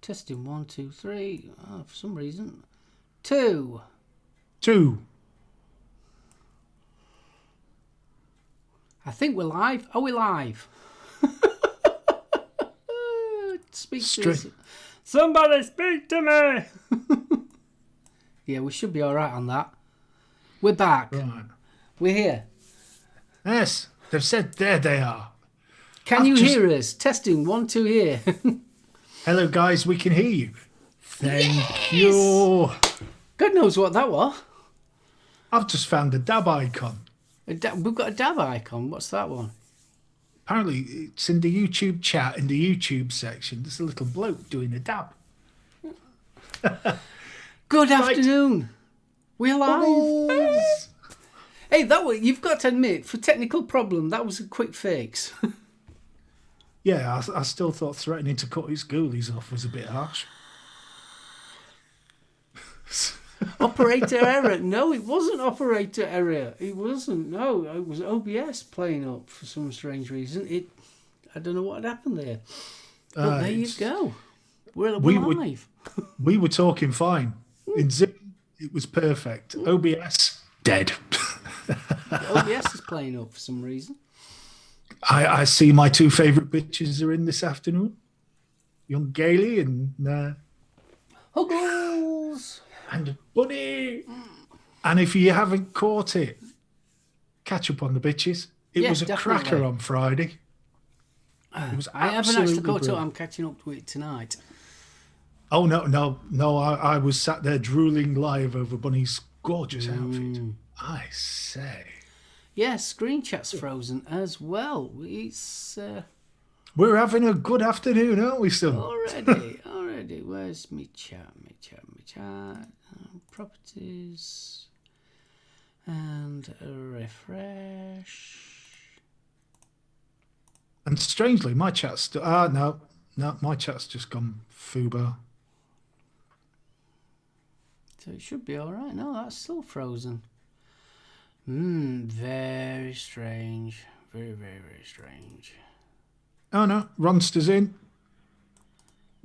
Testing 1, 2, 3. Oh, for some reason. 2. 2. I think we're live. Are we live? Speak to us. Somebody speak to me. Yeah, we should be all right on that. We're back. Right. We're here. Yes, they've said there they are. Can you hear us? Testing 1, 2 here. Hello, guys. We can hear you. Thank you. God knows what that was. I've just found a dab icon. We've got a dab icon. What's that one? Apparently, it's in the YouTube chat, in the YouTube section. There's a little bloke doing a dab. Good afternoon. We're live. Hey, that was, you've got to admit, for technical problem, that was a quick fix. Yeah, I still thought threatening to cut his ghoulies off was a bit harsh. Operator error. No, it wasn't operator error. It wasn't. No, it was OBS playing up for some strange reason. I don't know what had happened there. But there you go. We're live. We were talking fine. In Zoom, it was perfect. OBS, dead. OBS is playing up for some reason. I see my two favourite bitches are in this afternoon. Young Gailey and... Huggles! And Bunny! And if you haven't caught it, catch up on the bitches. It was a definitely. Cracker on Friday. It was I haven't actually caught up. I'm catching up to it tonight. Oh, no. I was sat there drooling live over Bunny's gorgeous outfit. I say... Yeah, screen chat's frozen as well. It's we're having a good afternoon, aren't we, son? Already. Where's me chat? Properties and a refresh. And strangely, my chat's still. No, my chat's just gone FUBAR. So it should be all right. No, that's still frozen. Very strange. Very, very, very strange. Oh, no. Ronster's in.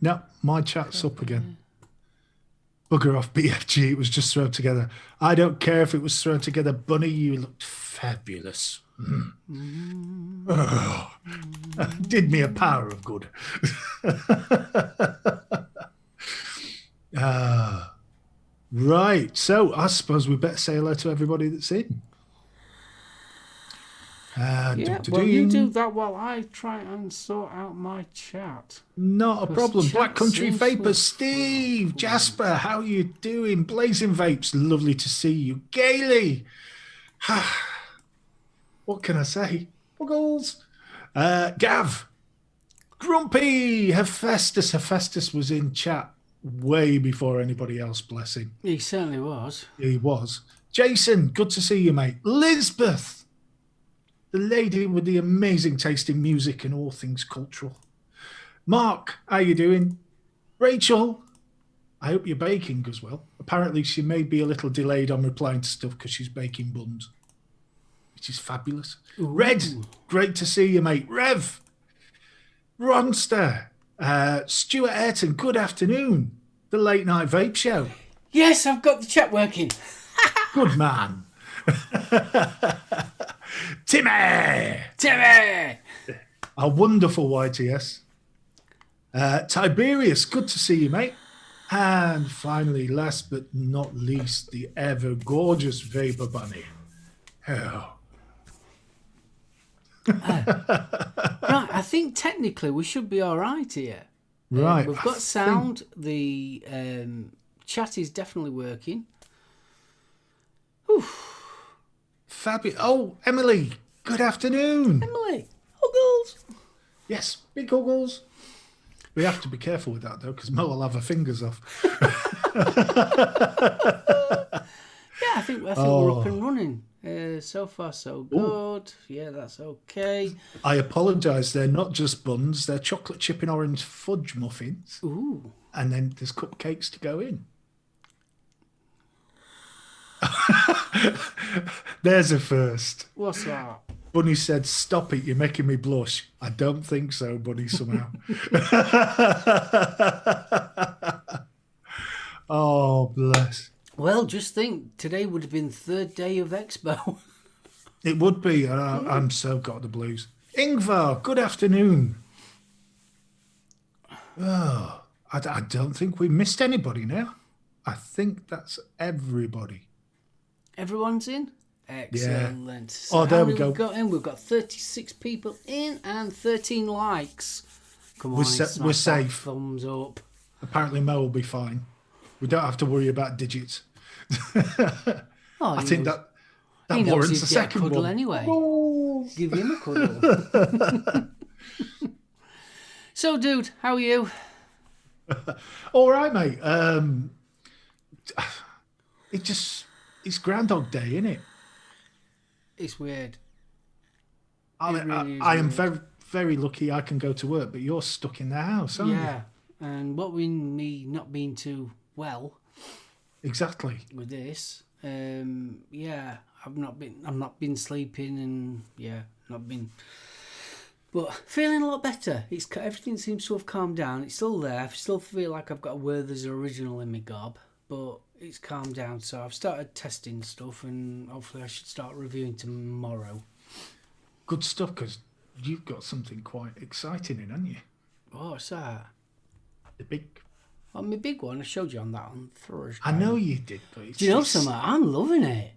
No, my chat's up again. Bugger off, BFG. It was just thrown together. I don't care if it was thrown together. Bunny, you looked fabulous. Oh, did me a power of good. Right. So I suppose we better say hello to everybody that's in. Well, you do that while I try and sort out my chat. Not a problem. Black Country Vapor, Steve, Jasper, how you doing? Blazing Vapes, lovely to see you. Gailey, what can I say? Buggles. Gav, Grumpy, Hephaestus was in chat way before anybody else, bless him. He certainly was. He was. Jason, good to see you, mate. Lisbeth, the lady with the amazing taste in music and all things cultural. Mark, how you doing? Rachel, I hope you're baking as well. Apparently she may be a little delayed on replying to stuff because she's baking buns, which is fabulous. Ooh. Red, great to see you, mate. Rev, Ronster, Stuart Ayrton, good afternoon. The Late Night Vape Show. Yes, I've got the chat working. Good man. Timmy! Our wonderful YTS. Tiberius, good to see you, mate. And finally, last but not least, the ever gorgeous Vapor Bunny. Oh. Right, I think technically we should be all right here. Right. We've got sound. The chat is definitely working. Fabulous. Oh, Emily, good afternoon. Emily, Huggles. Yes, big Huggles. We have to be careful with that, though, because Mo will have her fingers off. Yeah, I think we're up and running. So far, so good. Ooh. Yeah, that's okay. I apologise. They're not just buns. They're chocolate chip and orange fudge muffins. Ooh. And then there's cupcakes to go in. There's a first. What's that? Bunny said, "Stop it, you're making me blush." I don't think so, Bunny, somehow. Oh, bless. Well, just think, today would have been third day of Expo. It would be. I'm so got the blues. Ingvar, good afternoon. Oh, I don't think we missed anybody now. I think that's everybody. Everyone's in? Excellent. Yeah. So Oh, there how we many go. We've got in? We've got 36 people in and 13 likes. Come on, We're smash that safe. thumbs up. Apparently, Mo will be fine. We don't have to worry about digits. Oh, I think that he knows warrants he'd the get a second cuddle one. anyway. Oh. Give him a cuddle. So, dude, how are you? All right, mate. It's Groundhog Day, isn't it? It's weird. I am very, very lucky I can go to work, but you're stuck in the house, aren't Yeah, and what with me not being too well you? Exactly. with this, yeah, I've not been sleeping, and yeah, not been, but feeling a lot better. Everything seems to have calmed down. It's still there. I still feel like I've got a Werther's original in my gob, but it's calmed down. So I've started testing stuff, and hopefully I should start reviewing tomorrow. Good stuff, because you've got something quite exciting in, haven't you? Oh, what's that? The big... Oh, my big one. I showed you on that on Thursday. I know you did, but it's Do you know something? I'm loving it.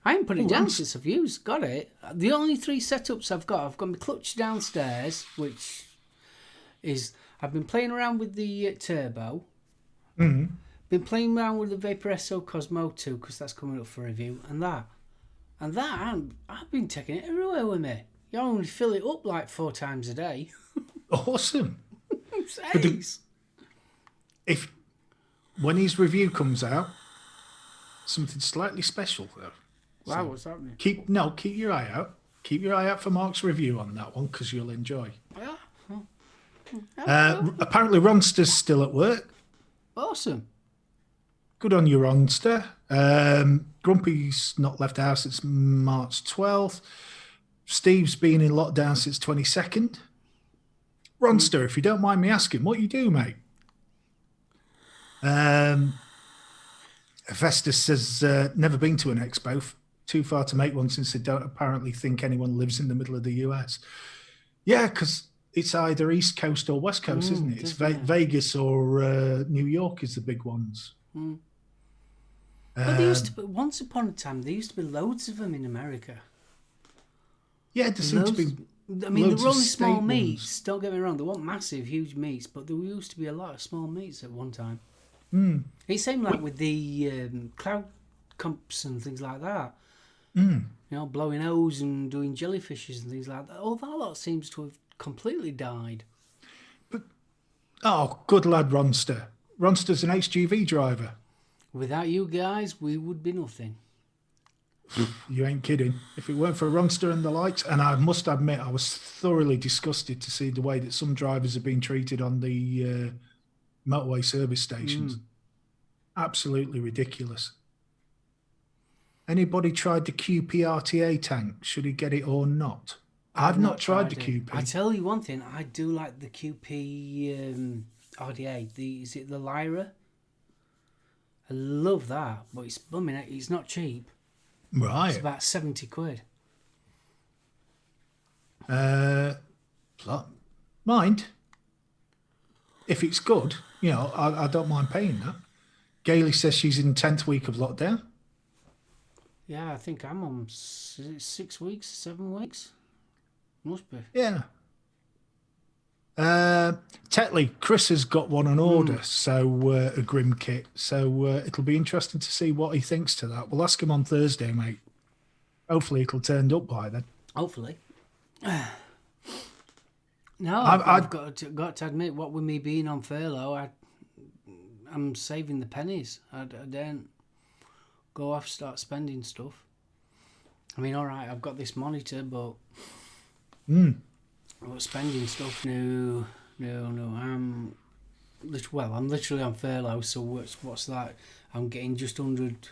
I haven't put it down since I've got it. The only 3 setups I've got my clutch downstairs, which is... I've been playing around with the turbo. Mm-hmm. Been playing around with the Vapor SO Cosmo 2, because that's coming up for review. And that, I've been taking it everywhere with me. You only fill it up like 4 times a day. Awesome. It's ace. When his review comes out, something slightly special though. Wow, what's happening? Keep your eye out. Keep your eye out for Mark's review on that one, because you'll enjoy. Apparently, Ronster's still at work. Awesome. Good on you, Ronster. Grumpy's not left the house since March 12th. Steve's been in lockdown since 22nd. Ronster, if you don't mind me asking, what you do, mate? Festus says, never been to an expo. Too far to make one, since they don't apparently think anyone lives in the middle of the US. Yeah, because it's either East Coast or West Coast, isn't it? It's Vegas or New York is the big ones. But there used to be, once upon a time, there used to be loads of them in America. Yeah, there seems to be. I mean, there were only small meets. Don't get me wrong; there weren't massive, huge meets, but there used to be a lot of small meets at one time. It seemed like with the cloud comps and things like that. You know, blowing O's and doing jellyfishes and things like that. All that lot seems to have completely died. But good lad, Ronster. Ronster's an HGV driver. Without you guys, we would be nothing. You ain't kidding. If it weren't for Ronster and the likes, and I must admit, I was thoroughly disgusted to see the way that some drivers have been treated on the motorway service stations. Absolutely ridiculous. Anybody tried the QP RTA tank? Should he get it or not? I've not tried the QP. I tell you one thing, I do like the QP RDA. Is it the Lyra? I love that, but it's not cheap. Right. It's about 70 quid. Mind. If it's good, I don't mind paying that. Gailey says she's in 10th week of lockdown. Yeah, I think I'm on 6 weeks, 7 weeks. Must be. Yeah. Tetley, Chris has got one on order, so a Grim kit. So it'll be interesting to see what he thinks to that. We'll ask him on Thursday, mate. Hopefully it'll turn up by then. Hopefully. No, I've got to admit, what with me being on furlough, I'm saving the pennies. I don't go off, start spending stuff. I mean, all right, I've got this monitor, but spending stuff, no. I'm literally on furlough, so what's that? I'm getting just 100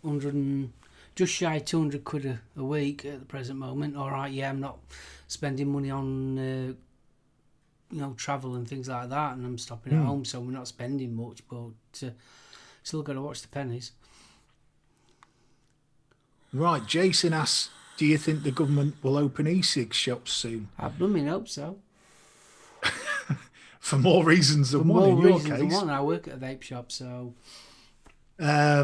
and just shy of 200 quid a week at the present moment. All right, yeah, I'm not spending money on travel and things like that, and I'm stopping at home, so we're not spending much, but still got to watch the pennies. Right, Jason asks, do you think the government will open e-cig shops soon? I blooming hope so. For more reasons than For one more in your reasons case. than one, I work at a vape shop, so... I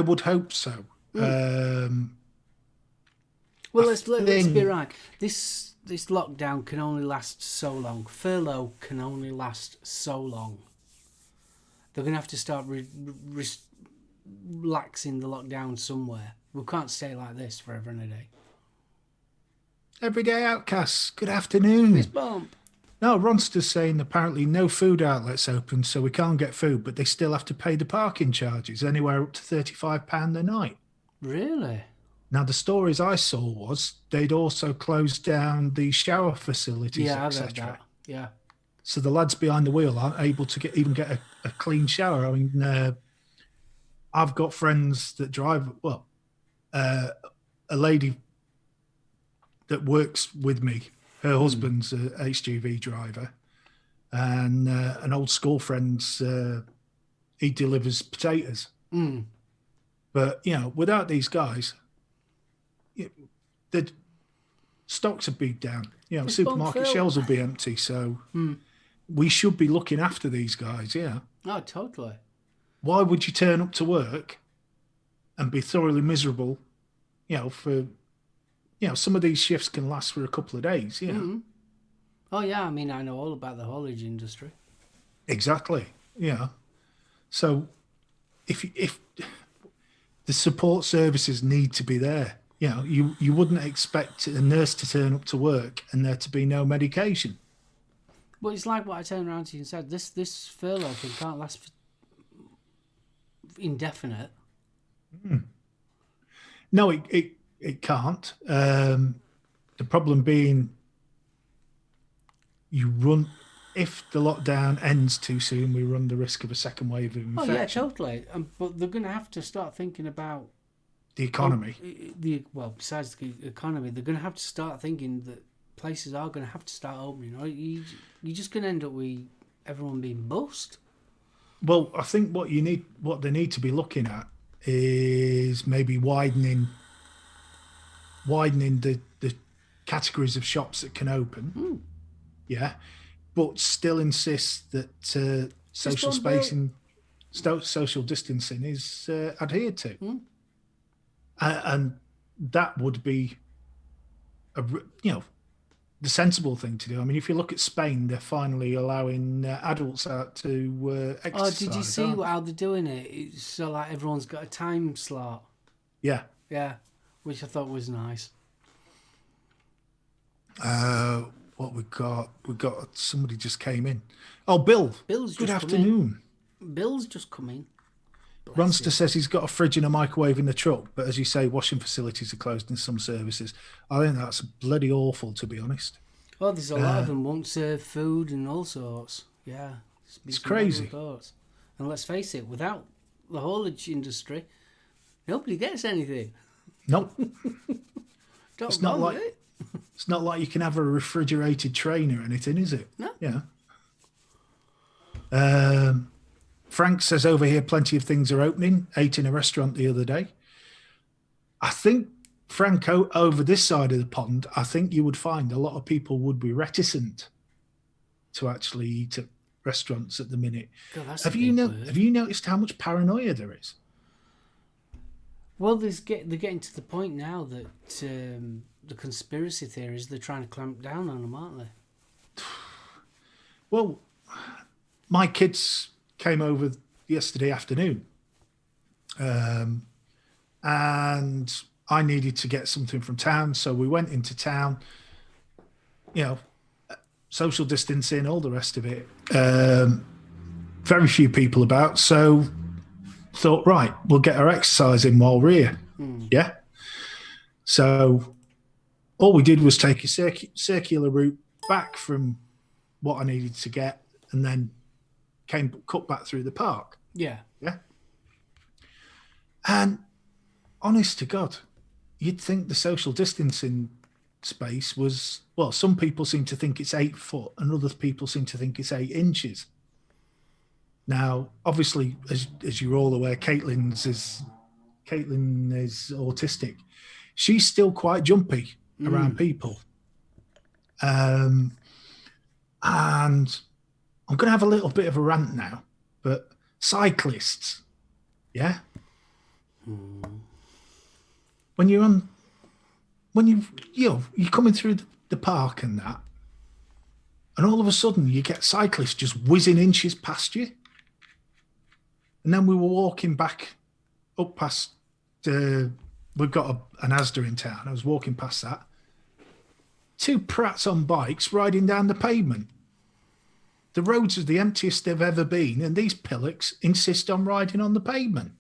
would hope so. Well, let's be right. This lockdown can only last so long. Furlough can only last so long. They're going to have to start relaxing the lockdown somewhere. We can't stay like this forever and a day. Everyday Outcasts, good afternoon. Fist bump. No, Ronster's saying apparently no food outlets open, so we can't get food, but they still have to pay the parking charges, anywhere up to £35 a night. Really? Now, the stories I saw was they'd also closed down the shower facilities, Yeah, I've heard etc. that. Yeah. So the lads behind the wheel aren't able to get a clean shower. I mean, I've got friends that drive. Well, a lady that works with me, her husband's a HGV driver, and an old school friend's he delivers potatoes. But without these guys, the stocks would be down. Supermarket shelves will be empty. So we should be looking after these guys. Yeah. Oh, totally. Why would you turn up to work and be thoroughly miserable? For some of these shifts can last for a couple of days. Yeah. Oh yeah, I mean I know all about the haulage industry. Exactly. Yeah. So if the support services need to be there. You wouldn't expect a nurse to turn up to work and there to be no medication. Well, it's like what I turned around to you and said. This furlough thing can't last for indefinite. No, it can't. The problem being, if the lockdown ends too soon, we run the risk of a second wave of infection. Oh yeah, totally. But they're going to have to start thinking about the economy. Besides the economy, they're going to have to start thinking that places are going to have to start opening. Or you're just going to end up with everyone being bust. Well, I think what they need to be looking at is maybe widening the categories of shops that can open. Yeah, but still insist that social spacing, social distancing is adhered to. And that would be the sensible thing to do. I mean, if you look at Spain, they're finally allowing adults out to exercise. Oh, did you see how they're doing it? It's so like everyone's got a time slot. Yeah, which I thought was nice. What we got somebody just came in. Oh, Bill's good afternoon. Bill's just come in. Ronster says he's got a fridge and a microwave in the truck, but as you say, washing facilities are closed in some services. I think that's bloody awful, to be honest. Oh, there's a lot of them won't serve food and all sorts. Yeah. It's crazy. And let's face it, without the haulage industry, nobody gets anything. Nope. It's not like you can have a refrigerated train or anything, is it? No. Yeah. Frank says over here, plenty of things are opening. Ate in a restaurant the other day. I think, Frank, over this side of the pond, I think you would find a lot of people would be reticent to actually eat at restaurants at the minute. God, have you noticed how much paranoia there is? Well, they're getting to the point now that the conspiracy theories, they're trying to clamp down on them, aren't they? Well, my kids came over yesterday afternoon, and I needed to get something from town, so we went into town. Social distancing, all the rest of it. Very few people about, so thought, right, we'll get our exercise in while we're here. Yeah. So all we did was take a circular route back from what I needed to get, and then cut back through the park. Yeah. And honest to God, you'd think the social distancing space was, well, some people seem to think it's 8 foot and other people seem to think it's 8 inches. Now, obviously, as you're all aware, Caitlin is autistic. She's still quite jumpy around people. And I'm going to have a little bit of a rant now, but cyclists, yeah? When you're coming through the park and that, and all of a sudden you get cyclists just whizzing inches past you. And then we were walking back up past, we've got an Asda in town. I was walking past that. 2 prats on bikes riding down the pavement. The roads are the emptiest they've ever been, and these pillocks insist on riding on the pavement.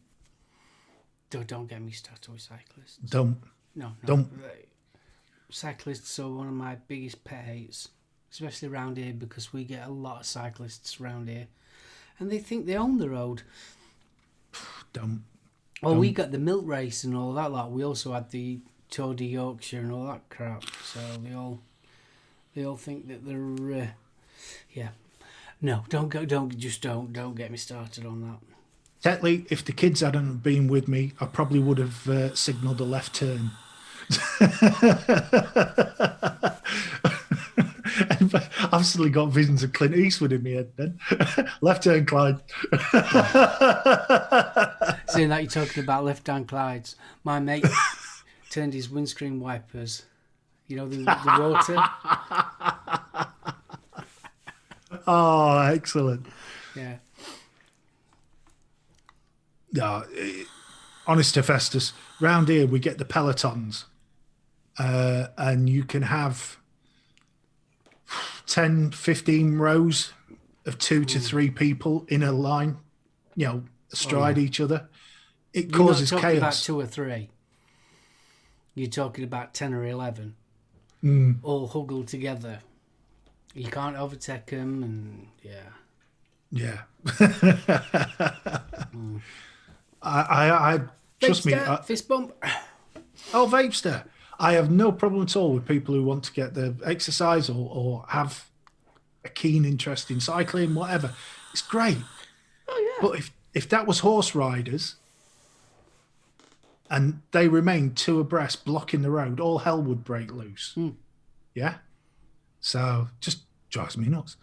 Don't get me started with cyclists. Don't. No. Don't. Cyclists are one of my biggest pet hates, especially around here, because we get a lot of cyclists around here. And they think they own the road. Don't. Well, we got the milk race and all that lot. We also had the Tour de Yorkshire and all that crap. So they all think that they're, yeah. No, don't get me started on that. Technically, if the kids hadn't been with me, I probably would have signalled a left turn. I've suddenly got visions of Clint Eastwood in my head then. Left turn, Clyde. Seeing that you're talking about left-hand Clydes, my mate turned his windscreen wipers, the water. Oh, excellent. Yeah. Yeah, honest to Festus, round here we get the pelotons, and you can have 10, 15 rows of 2 to 3 people in a line, astride each other. It causes chaos. You're not talking about 2 or 3. You're talking about 10 or 11, all huddled together. You can't overtake them, and yeah. I trust me. Fist bump. Oh, Vapester. I have no problem at all with people who want to get the exercise or have a keen interest in cycling, whatever. It's great. Oh, yeah. But if that was horse riders and they remained 2 abreast blocking the road, all hell would break loose. Yeah? So just drives me nuts.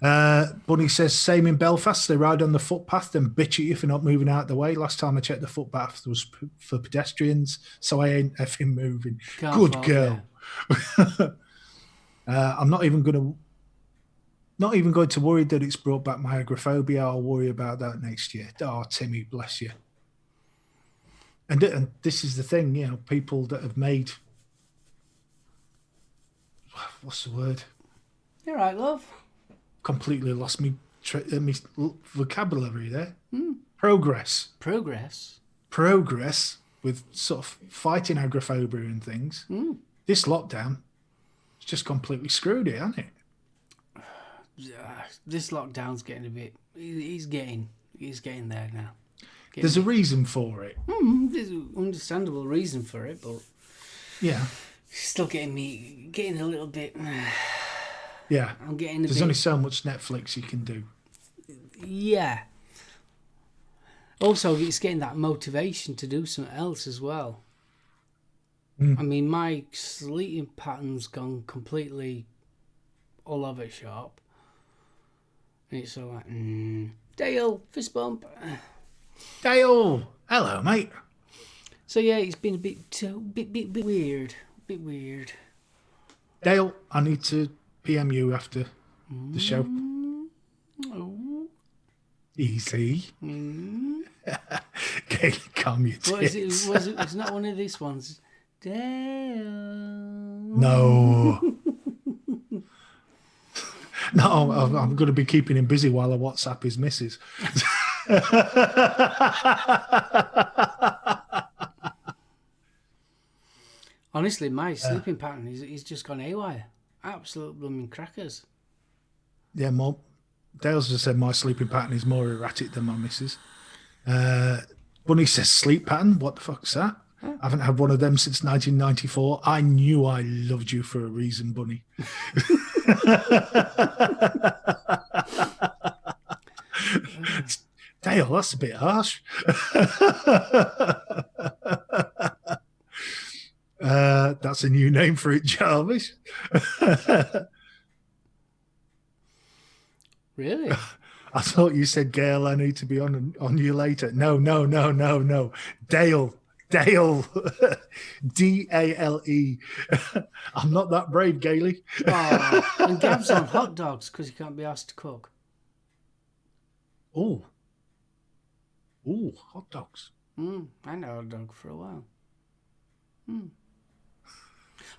Bunny says, same in Belfast. They ride on the footpath, then bitch at you for not moving out of the way. Last time I checked, the footpath was for pedestrians, so I ain't effing moving. Good girl. Yeah. I'm not even going to worry that it's brought back my agoraphobia. I'll worry about that next year. Oh, Timmy, bless you. And this is the thing, people that have made, what's the word? You're right, love. Completely lost me vocabulary there. Progress with sort of fighting agoraphobia and things. This lockdown has just completely screwed it, hasn't it? This lockdown's getting a bit. He's getting there now. There's a reason for it. There's an understandable reason for it, but yeah, still getting a little bit. Yeah, I'm getting. There's only so much Netflix you can do. Yeah. Also, it's getting that motivation to do something else as well. I mean, my sleeping pattern's gone completely all over shop. And it's all like, Dale, fist bump. Dale, hello, mate. So yeah, it's been a bit weird. Dale, I need to PM you after the show. Oh. Easy. Okay, calm your tits. What is it? It's not one of these ones. Dale. No. No, I'm going to be keeping him busy while I WhatsApp his missus. Honestly, my sleeping pattern is just gone haywire. Absolute blooming crackers. Yeah, Mom. Dale's just said my sleeping pattern is more erratic than my missus. Bunny says sleep pattern. What the fuck's that? I haven't had one of them since 1994. I knew I loved you for a reason, Bunny. Dale, that's a bit harsh. That's a new name for it, Jarvis. Really? I thought you said, Gail, I need to be on you later. No. Dale. Dale. I'm not that brave, Gailey. Oh, and Gav's on hot dogs because he can't be asked to cook. Oh, hot dogs. I know hot dog for a while.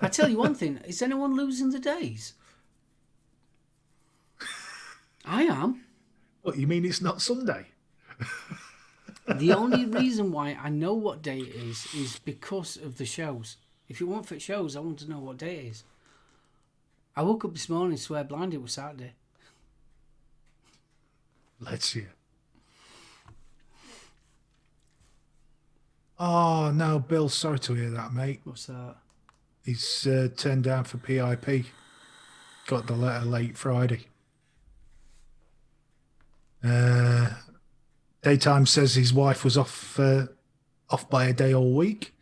I tell you one thing, is anyone losing the days? I am. What, you mean it's not Sunday? The only reason why I know what day it is because of the shows. If it weren't for shows, I want to know what day it is. I woke up this morning, swear blind, it was Saturday. Let's see it. Oh, no, Bill, sorry to hear that, mate. What's that? He's turned down for PIP. Got the letter late Friday. Daytime says his wife was off by a day all week.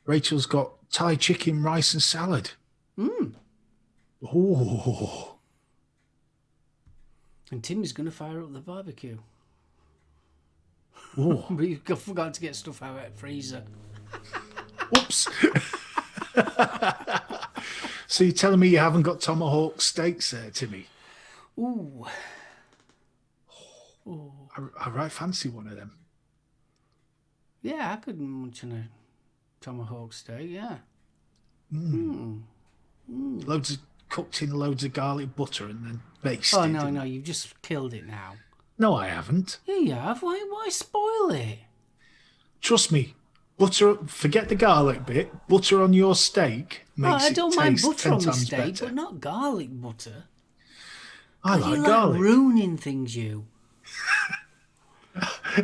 Rachel's got Thai chicken, rice and salad. Oh. And Timmy's going to fire up the barbecue. Oh. But you forgot to get stuff out of the freezer. Oops. So you're telling me you haven't got tomahawk steaks there, Timmy? Ooh. I right fancy one of them. Yeah, I could munch on a tomahawk steak, yeah. Loads of cooked in loads of garlic butter and then basted. Oh, no, you've just killed it now. No, I haven't. Yeah, you have. Why spoil it? Trust me. Butter, forget the garlic bit. Butter on your steak makes I don't it mind taste butter 10 on my times steak, better. but not garlic butter. I You like like garlic. ruining things, you.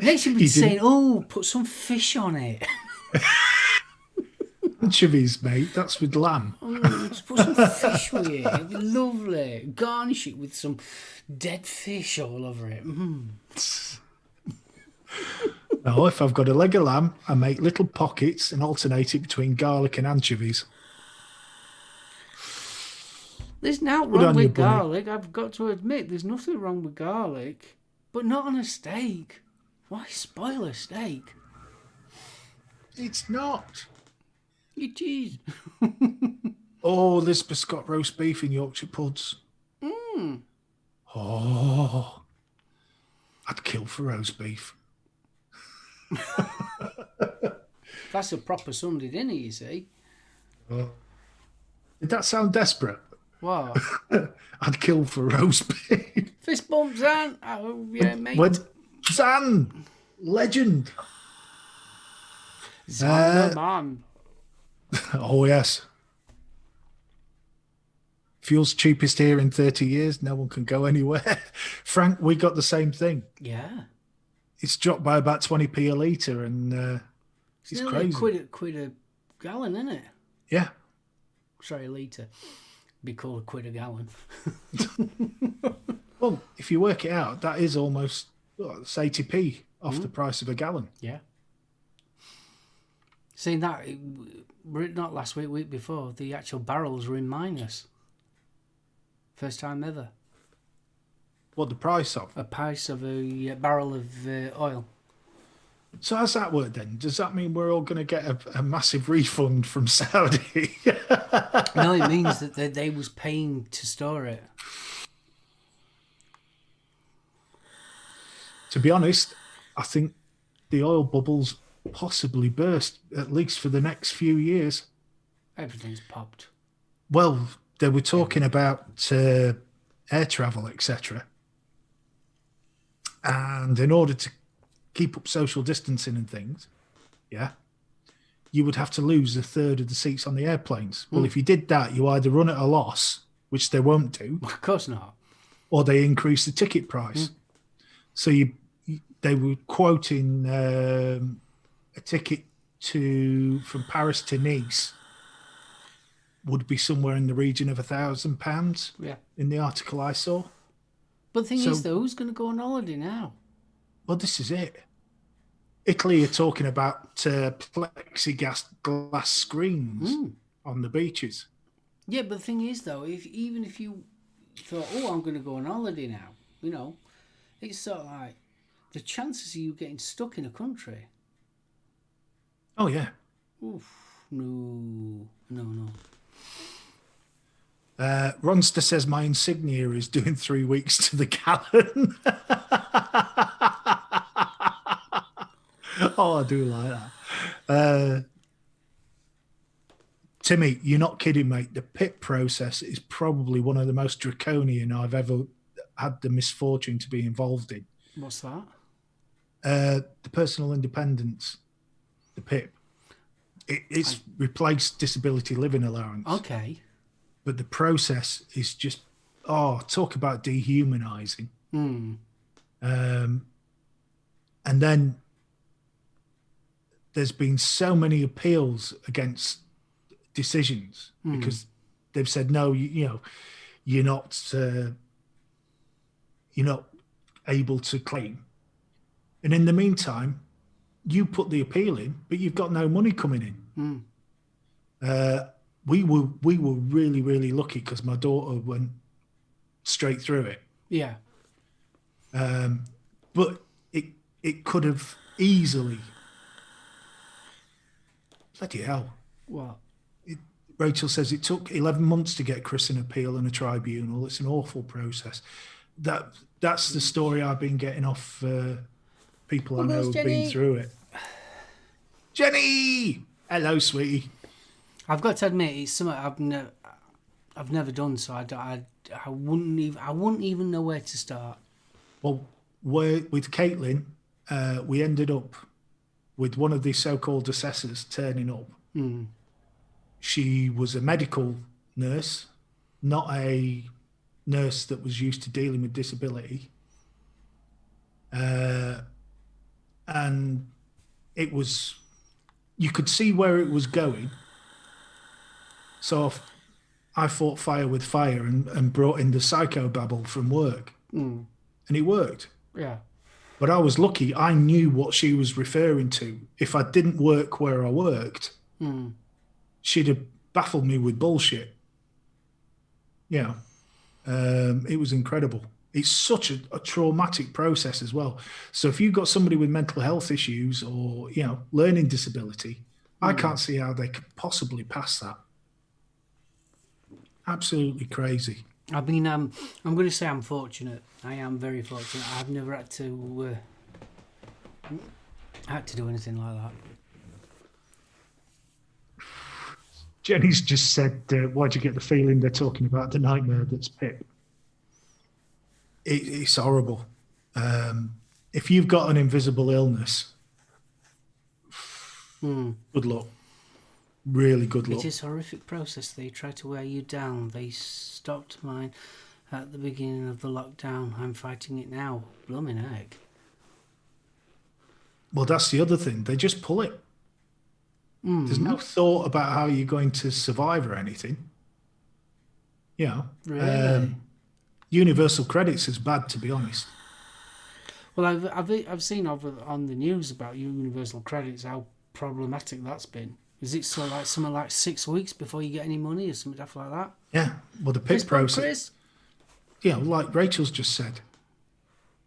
Next you'll be saying, put some fish on it. Anchovies, mate. That's with lamb. Just put some fish with it. It'll be lovely. Garnish it with some dead fish all over it. Now, if I've got a leg of lamb, I make little pockets and alternate it between garlic and anchovies. There's nothing wrong with garlic. I've got to admit, there's nothing wrong with garlic. But not on a steak. Why spoil a steak? It's not. You cheese. Oh, Elizabeth's got roast beef in Yorkshire puds. Oh, I'd kill for roast beef. That's a proper Sunday dinner, you see. Oh. Did that sound desperate? What? I'd kill for roast beef. Fist bump, Zan. Oh, yeah, mate. Zan, legend. Zan the man. Oh, yes. Fuel's cheapest here in 30 years. No one can go anywhere. Frank, we got the same thing. Yeah. It's dropped by about 20p a litre and it's crazy. Quid a gallon, isn't it? Yeah. Sorry, a litre. Be called a quid a gallon. Well, if you work it out, that is almost it's 80p off the price of a gallon. Yeah. Seeing that, not last week, week before, the actual barrels were in minus. First time ever. What, the price of? A price of a barrel of oil. So how's that work then? Does that mean we're all going to get a massive refund from Saudi? No, it means that they was paying to store it. To be honest, I think the oil bubble's possibly burst, at least for the next few years. Everything's popped. Well, they were talking about air travel, etc. And in order to keep up social distancing and things, you would have to lose a third of the seats on the airplanes. Well, if you did that, you either run at a loss, which they won't do. Of course not. Or they increase the ticket price. So they were quoting a ticket from Paris to Nice would be somewhere in the region of £1,000 Yeah. in the article I saw. But the thing So- is, though, who's going to go on holiday now? Well, this is it. Italy are talking about plexiglass glass screens on the beaches. Yeah, but the thing is, though, even if you thought, oh, I'm going to go on holiday now, you know, it's sort of like the chances of you getting stuck in a country. Oh, yeah. Oof, no. Ronster says my insignia is doing 3 weeks to the gallon. Oh, I do like that. Timmy, you're not kidding, mate. The PIP process is probably one of the most draconian I've ever had the misfortune to be involved in. What's that? The personal independence, the PIP. It's replaced disability living allowance. Okay. But the process is just, talk about dehumanizing. And then there's been so many appeals against decisions because they've said, no, you're not able to claim. And in the meantime, you put the appeal in, but you've got no money coming in. We were really, really lucky because my daughter went straight through it. Yeah. But it could have easily. Bloody hell. What? Rachel says it took 11 months to get Chris an appeal and a tribunal. It's an awful process. That's the story I've been getting off people I know who've been through it. Jenny! Hello, sweetie. I've got to admit, it's something I've never done, so I wouldn't even know where to start. Well, with Caitlin, we ended up with one of the so-called assessors turning up. She was a medical nurse, not a nurse that was used to dealing with disability. And it was, you could see where it was going. So I fought fire with fire and brought in the psychobabble from work. And it worked. Yeah. But I was lucky. I knew what she was referring to. If I didn't work where I worked, she'd have baffled me with bullshit. Yeah. It was incredible. It's such a traumatic process as well. So if you've got somebody with mental health issues or, learning disability, I can't see how they could possibly pass that. Absolutely crazy. I mean, I'm going to say I'm fortunate. I am very fortunate. I've never had to do anything like that. Jenny's just said, why'd you get the feeling they're talking about the nightmare that's Pip? It's horrible. If you've got an invisible illness, good luck. Really good luck. It is a horrific process. They try to wear you down. They stopped mine at the beginning of the lockdown. I'm fighting it now. Blooming heck. Well, that's the other thing. They just pull it. There's no thought about how you're going to survive or anything. Really? Universal credits is bad, to be honest. Well, I've seen on the news about universal credits how problematic that's been. Is it something like 6 weeks before you get any money or something like that? Yeah. Well, the PIP process. Chris? Yeah, like Rachel's just said,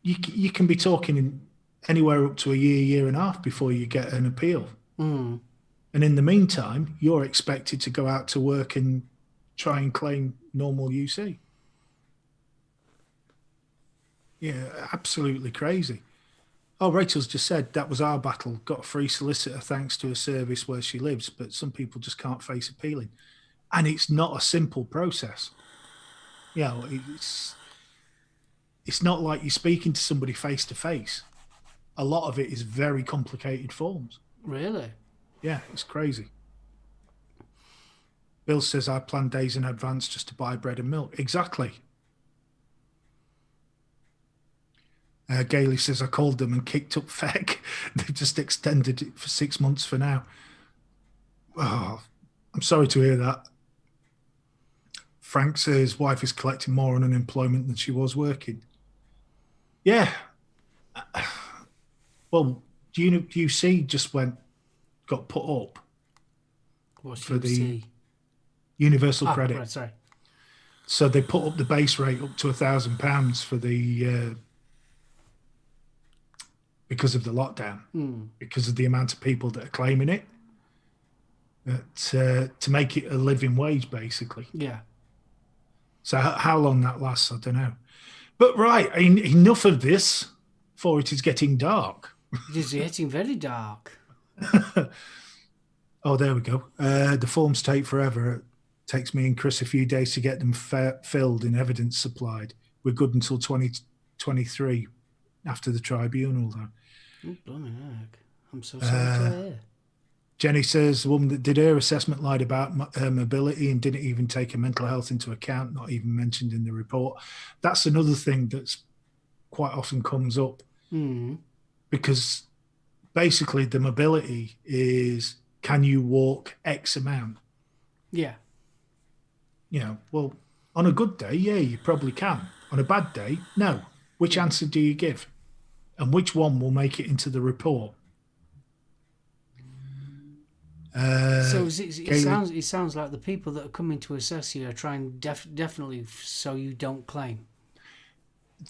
you can be talking anywhere up to a year and a half before you get an appeal. And in the meantime, you're expected to go out to work and try and claim normal UC. Yeah, absolutely crazy. Oh, Rachel's just said that was our battle. Got a free solicitor thanks to a service where she lives, but some people just can't face appealing. And it's not a simple process. It's not like you're speaking to somebody face to face. A lot of it is very complicated forms. Really? Yeah, it's crazy. Bill says I plan days in advance just to buy bread and milk. Exactly. Gailey says, I called them and kicked up feck. They've just extended it for 6 months for now. Oh, I'm sorry to hear that. Frank says his wife is collecting more on unemployment than she was working. Yeah. Well, UC just got put up. What's for UC? the universal credit. Right, sorry. So they put up the base rate up to £1,000 for the because of the lockdown, because of the amount of people that are claiming it, to make it a living wage, basically. Yeah. So how long that lasts, I don't know. But right, enough of this, for it is getting dark. It is getting very dark. Oh, there we go. The forms take forever. It takes me and Chris a few days to get them filled and evidence supplied. We're good until 2023 after the tribunal, though. Oh, blimey heck. I'm so sorry to hear. Jenny says the woman that did her assessment lied about her mobility and didn't even take her mental health into account, not even mentioned in the report. That's another thing that's quite often comes up, because basically the mobility is, can you walk X amount? Yeah. Well, on a good day, yeah, you probably can. On a bad day, no. Which answer do you give? And which one will make it into the report? So it sounds like the people that are coming to assess you are trying definitely so you don't claim.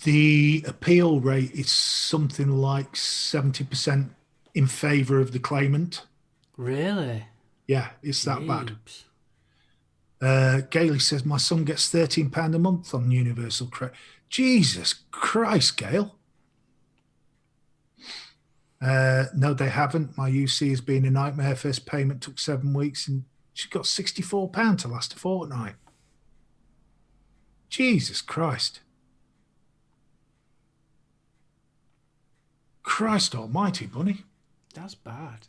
The appeal rate is something like 70% in favour of the claimant. Really? Yeah, it's that bad. Gailey says, my son gets £13 a month on universal credit. Jesus Christ, Gail. No, they haven't. My UC has been a nightmare. First payment took 7 weeks and she got £64 to last a fortnight. Jesus Christ. Christ almighty, Bunny. That's bad.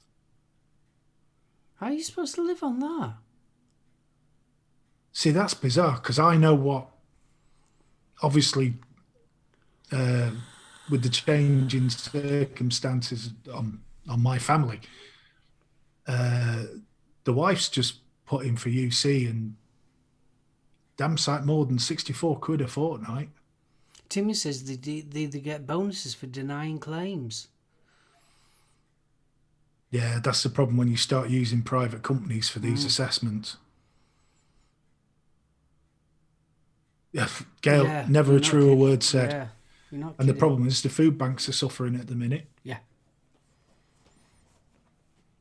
How are you supposed to live on that? See, that's bizarre, because I know what, obviously, with the change in circumstances on my family, the wife's just put in for UC and damn sight more than 64 quid a fortnight. Timmy says they get bonuses for denying claims. Yeah, that's the problem when you start using private companies for these assessments. Yeah, Gail, never a truer word said. Yeah, you're not and kidding. the problem is the food banks are suffering at the minute. Yeah.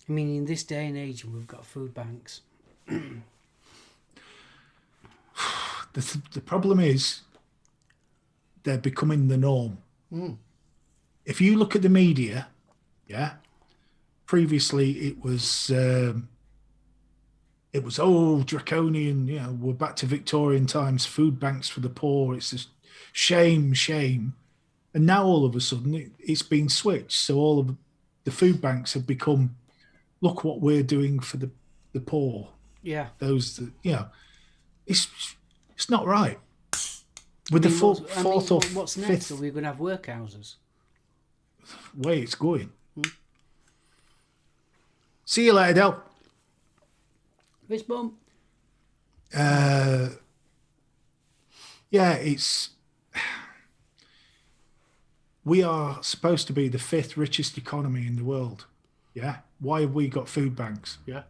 I mean, in this day and age, we've got food banks. The problem is they're becoming the norm. If you look at the media, previously it was draconian, we're back to Victorian times, food banks for the poor, it's just shame. And now all of a sudden it's been switched. So all of the food banks have become, look what we're doing for the poor. Yeah. Those that, it's not right. With the fourth or what's next? fifth Are we going to have workhouses? way it's going. See you later, Del. Fist bump. We are supposed to be the 5th richest economy in the world. Yeah. Why have we got food banks? Yeah.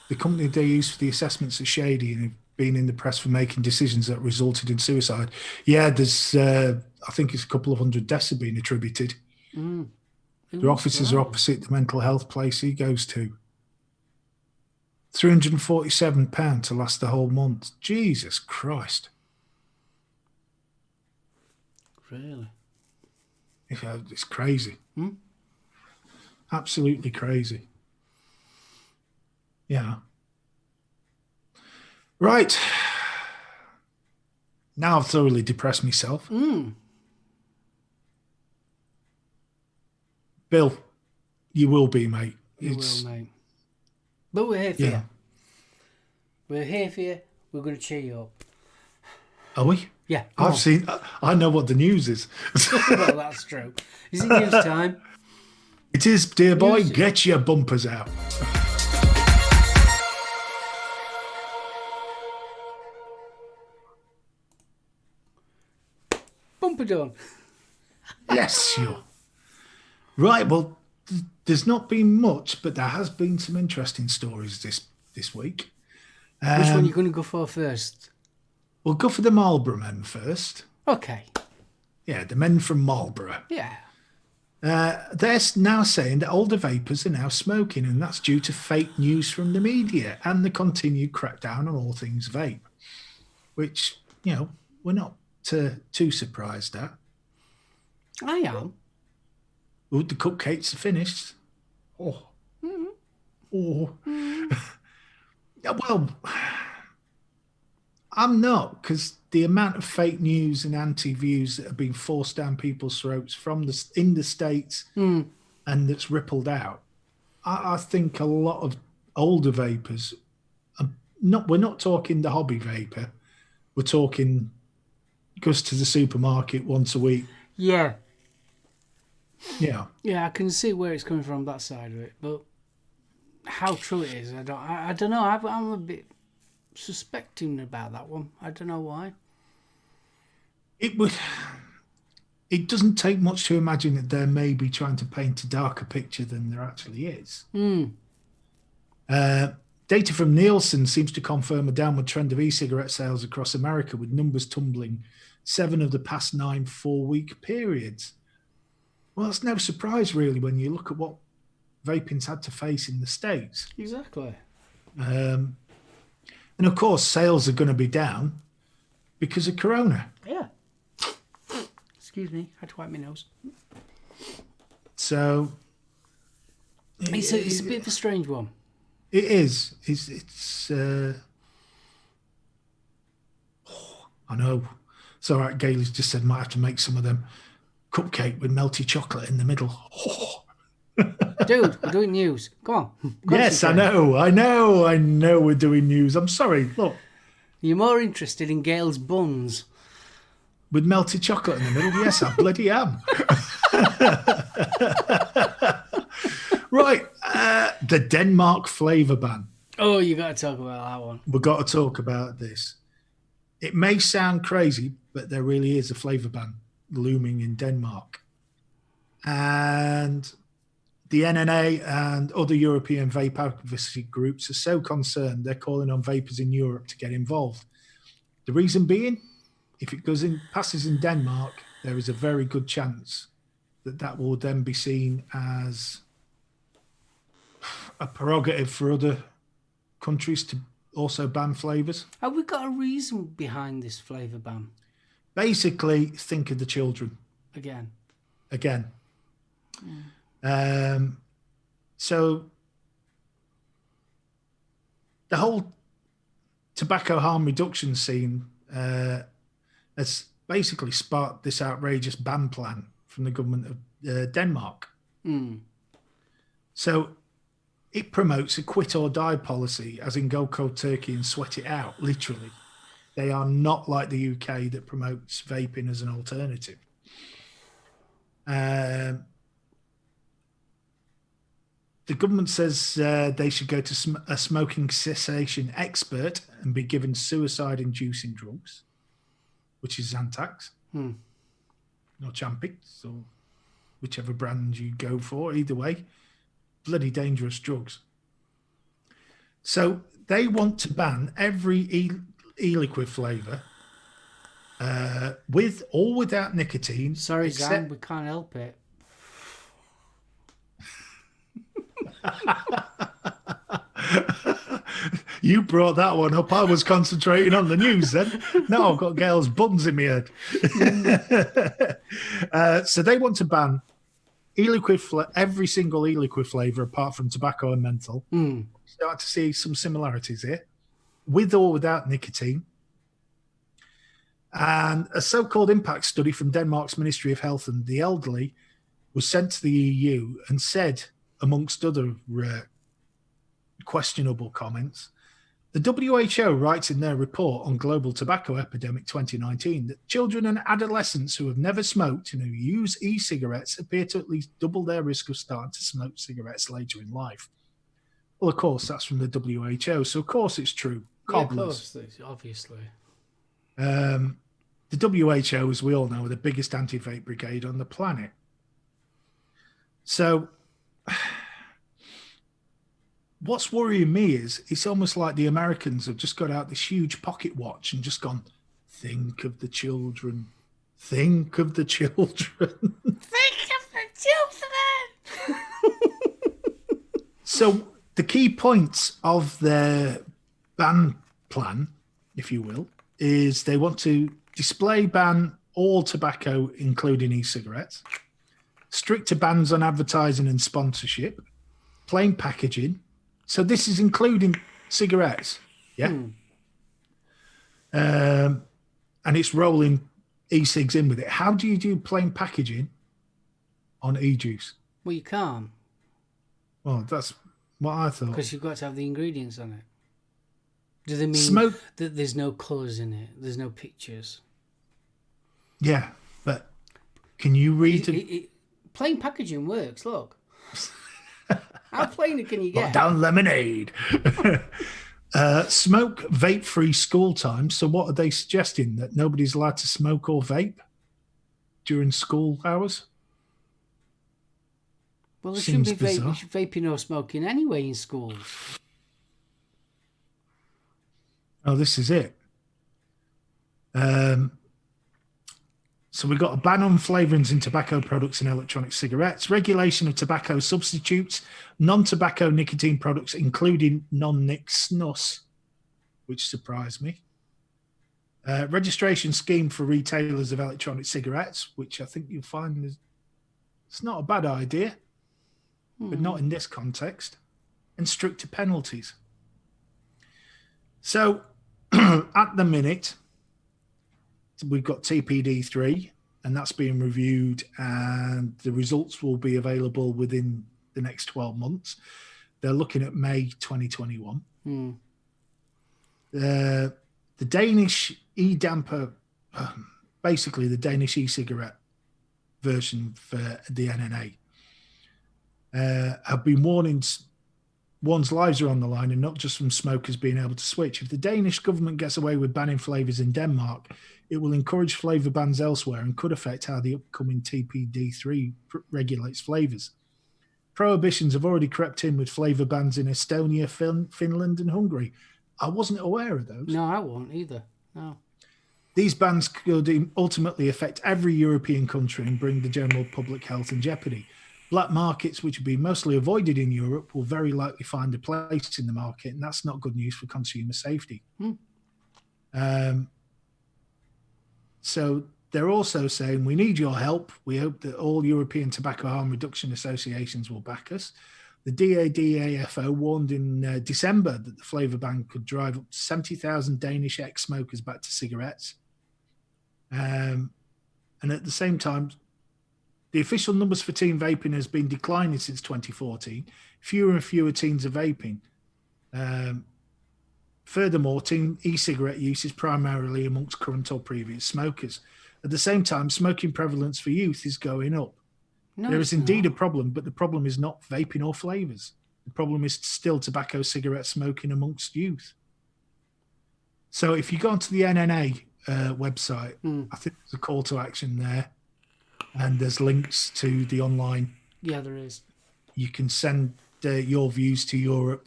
The company they use for the assessments are shady and have been in the press for making decisions that resulted in suicide. Yeah, there's, I think it's a couple of hundred deaths have been attributed. Their offices are opposite the mental health place he goes to. £347 to last the whole month. Jesus Christ. Really? It's crazy. Absolutely crazy. Yeah. Right. Now I've thoroughly depressed myself. Bill, you will be, mate. You will, mate. But we're here for you. We're here for you. We're going to cheer you up. Are we? Yeah, I've seen. I know what the news is. Well, that's true. Is it news time? It is, dear boy. Music. Get your bumpers out. Bumper done. Yes, you. Right. Well, there's not been much, but there has been some interesting stories this week. Which one are you going to go for first? We'll go for the Marlborough men first. Okay. Yeah, the men from Marlborough. Yeah. They're now saying that older vapers are now smoking, and that's due to fake news from the media and the continued crackdown on all things vape, which, we're not too surprised at. I am. Oh, the cupcakes are finished. Oh. Mm-hmm. Oh. Mm-hmm. Yeah, well, I'm not, because the amount of fake news and anti-views that have been forced down people's throats in the States and that's rippled out, I think a lot of older vapors, we're not talking the hobby vapor, we're talking goes to the supermarket once a week. Yeah. Yeah. Yeah, I can see where it's coming from, that side of it, but how true it is, I don't know. I'm a bit suspecting about that one. I don't know why. It doesn't take much to imagine that they're maybe trying to paint a darker picture than there actually is. Data from Nielsen seems to confirm a downward trend of e-cigarette sales across America, with numbers tumbling 7 of the past 9 4-week periods. Well, it's no surprise, really, when you look at what vaping's had to face in the States. Exactly. And, of course, sales are going to be down because of Corona. Yeah. Excuse me, I had to wipe my nose. So... It's a bit of a strange one. It is. I know. It's all right. Gailey's just said might have to make some of them cupcake with melty chocolate in the middle. Dude, we're doing news. Come on. Yes, I know. We're doing news. I'm sorry. Look. You're more interested in Gail's buns. With melted chocolate in the middle? Yes, I bloody am. Right. The Denmark flavour ban. Oh, you got to talk about that one. We've got to talk about this. It may sound crazy, but there really is a flavour ban looming in Denmark. And the NNA and other European vape advocacy groups are so concerned they're calling on vapers in Europe to get involved. The reason being, if it passes in Denmark, there is a very good chance that will then be seen as a prerogative for other countries to also ban flavours. Have we got a reason behind this flavour ban? Basically, think of the children. Again. So the whole tobacco harm reduction scene has basically sparked this outrageous ban plan from the government of Denmark. So it promotes a quit or die policy, as in go cold turkey and sweat it out, literally. They are not like the UK that promotes vaping as an alternative. The government says they should go to a smoking cessation expert and be given suicide-inducing drugs, which is Zantac, or Champix, or whichever brand you go for. Either way, bloody dangerous drugs. So they want to ban every e-liquid flavour with or without nicotine. Sorry, Zan, we can't help it. You brought that one up. I was concentrating on the news then. Now I've got Gail's buns in my head. So they want to ban e-liquid every single e-liquid flavour apart from tobacco and menthol. Start to see some similarities here, with or without nicotine. And a so-called impact study from Denmark's Ministry of Health and the Elderly was sent to the EU and said, amongst other questionable comments, The WHO writes in their report on Global Tobacco Epidemic 2019 that children and adolescents who have never smoked and who use e-cigarettes appear to at least double their risk of starting to smoke cigarettes later in life. Well, of course, that's from the WHO, so of course it's true. Cobblers. Yeah, of course, obviously. The WHO, as we all know, are the biggest anti-vape brigade on the planet. So what's worrying me is it's almost like the Americans have just got out this huge pocket watch and just gone, think of the children. Think of the children. Think of the children! So the key points of their ban plan, if you will, is they want to display ban all tobacco, including e-cigarettes, stricter bans on advertising and sponsorship, plain packaging. So this is including cigarettes, yeah? And it's rolling e-cigs in with it. How do you do plain packaging on e-juice? Well, you can't. Well, that's what I thought. Because you've got to have the ingredients on it. Do they mean Smoke. that there's no colours in it? There's no pictures? Yeah, but can you read plain packaging works, look. How plain can you get? Down lemonade. Smoke vape-free school time. So what are they suggesting? That nobody's allowed to smoke or vape during school hours? Well, there shouldn't be vaping or smoking anyway in schools. Oh, this is it. So we've got a ban on flavourings in tobacco products and electronic cigarettes, regulation of tobacco substitutes, non-tobacco nicotine products, including non-nic snus, which surprised me. Registration scheme for retailers of electronic cigarettes, which I think you'll find it's not a bad idea, but not in this context, and stricter penalties. So at the minute, we've got TPD3, and that's being reviewed, and the results will be available within the next 12 months. They're looking at May 2021. The Danish e-damper, basically the Danish e-cigarette version for the NNA, have been warning one's lives are on the line, and not just from smokers being able to switch. If the Danish government gets away with banning flavours in Denmark, it will encourage flavour bans elsewhere and could affect how the upcoming TPD3 regulates flavours. Prohibitions have already crept in with flavour bans in Estonia, Finland and Hungary. I wasn't aware of those. No, I won't either. No. These bans could ultimately affect every European country and bring the general public health in jeopardy. Black markets, which have been mostly avoided in Europe, will very likely find a place in the market, and that's not good news for consumer safety. So they're also saying, we need your help. We hope that all European tobacco harm reduction associations will back us. The DADAFO warned in December that the flavour ban could drive up to 70,000 Danish ex-smokers back to cigarettes. And at the same time, the official numbers for teen vaping has been declining since 2014. Fewer and fewer teens are vaping. Furthermore, teen e-cigarette use is primarily amongst current or previous smokers. At the same time, smoking prevalence for youth is going up. No, there is indeed a problem, but the problem is not vaping or flavours. The problem is still tobacco cigarette smoking amongst youth. So if you go onto the NNA website, I think there's a call to action there. And there's links to the online. Yeah, there is. You can send your views to European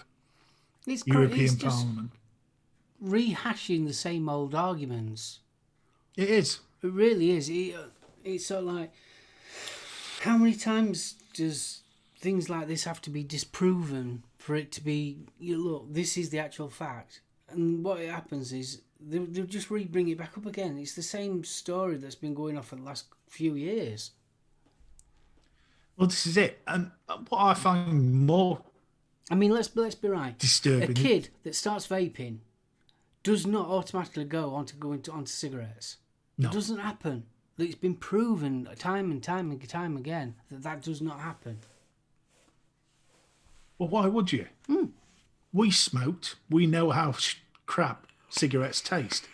Parliament. Rehashing the same old arguments. It is. It really is. It's sort of like, how many times does things like this have to be disproven for it to be, look, this is the actual fact? And what happens is they'll just bring it back up again. It's the same story that's been going on for the last few years. Well, this is it. And what I find more... I mean, let's be right. Disturbing. A kid that starts vaping does not automatically go onto cigarettes. No. It doesn't happen. It's been proven time and time again that does not happen. Well, why would you? We smoked. We know how crap cigarettes taste.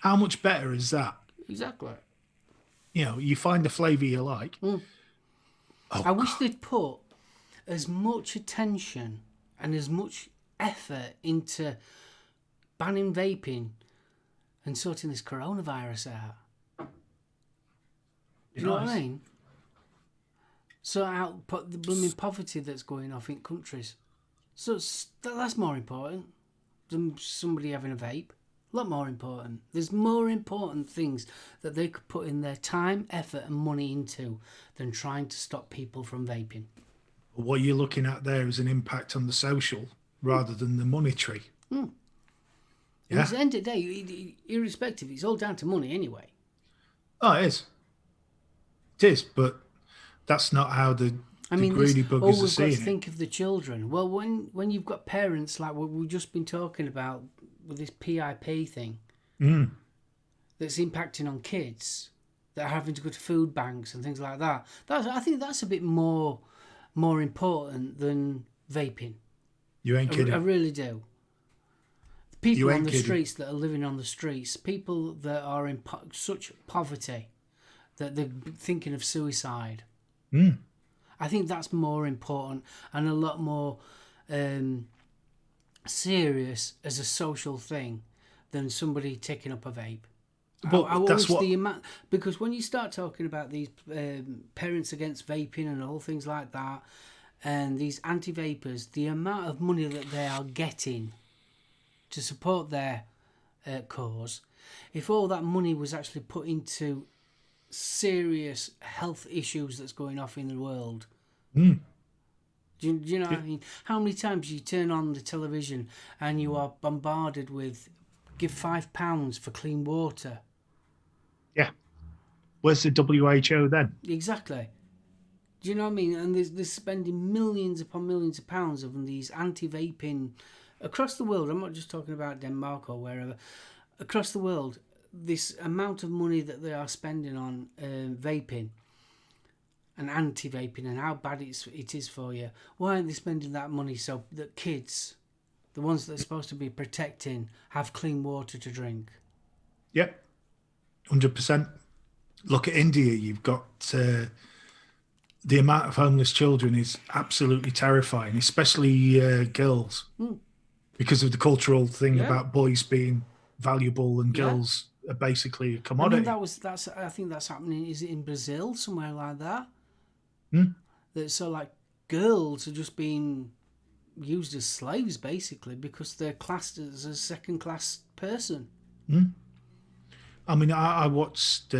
How much better is that? Exactly. You know, you find the flavour you like. Mm. Oh, I wish they'd put as much attention and as much effort into banning vaping and sorting this coronavirus out. Do you know what I mean? Sort out the blooming poverty that's going off in countries. So that's more important than somebody having a vape. A lot more important. There's more important things that they could put in their time, effort and money into than trying to stop people from vaping. What you're looking at there is an impact on the social rather than the monetary. Mm. And at the end of the day, irrespective, it's all down to money anyway. Oh, it is. It is, but that's not how the greedy buggers are seeing it. We've got to think of the children. Well, when you've got parents like what we've just been talking about with this PIP thing that's impacting on kids that are having to go to food banks and things like that, I think that's a bit more important than vaping. You ain't kidding. I really do. People on the streets that are living on the streets, people that are in such poverty that they're thinking of suicide. I think that's more important and a lot more serious as a social thing than somebody taking up a vape. Because when you start talking about these parents against vaping and all things like that, and these anti-vapers, the amount of money that they are getting to support their cause, if all that money was actually put into serious health issues that's going off in the world. Do you know what I mean? How many times you turn on the television and you are bombarded with give £5 for clean water? Yeah. Where's the WHO then? Exactly. Do you know what I mean? And they're spending millions upon millions of pounds on these anti-vaping across the world. I'm not just talking about Denmark or wherever. Across the world, this amount of money that they are spending on vaping and anti-vaping and how bad it is for you. Why aren't they spending that money so that kids, the ones that they're supposed to be protecting, have clean water to drink? Yep, 100%. Look at India. You've got the amount of homeless children is absolutely terrifying, especially girls, because of the cultural thing about boys being valuable and girls are basically a commodity. I think that's happening. Is it in Brazil, somewhere like that? That so like girls are just being used as slaves basically because they're classed as a second-class person. I mean, I watched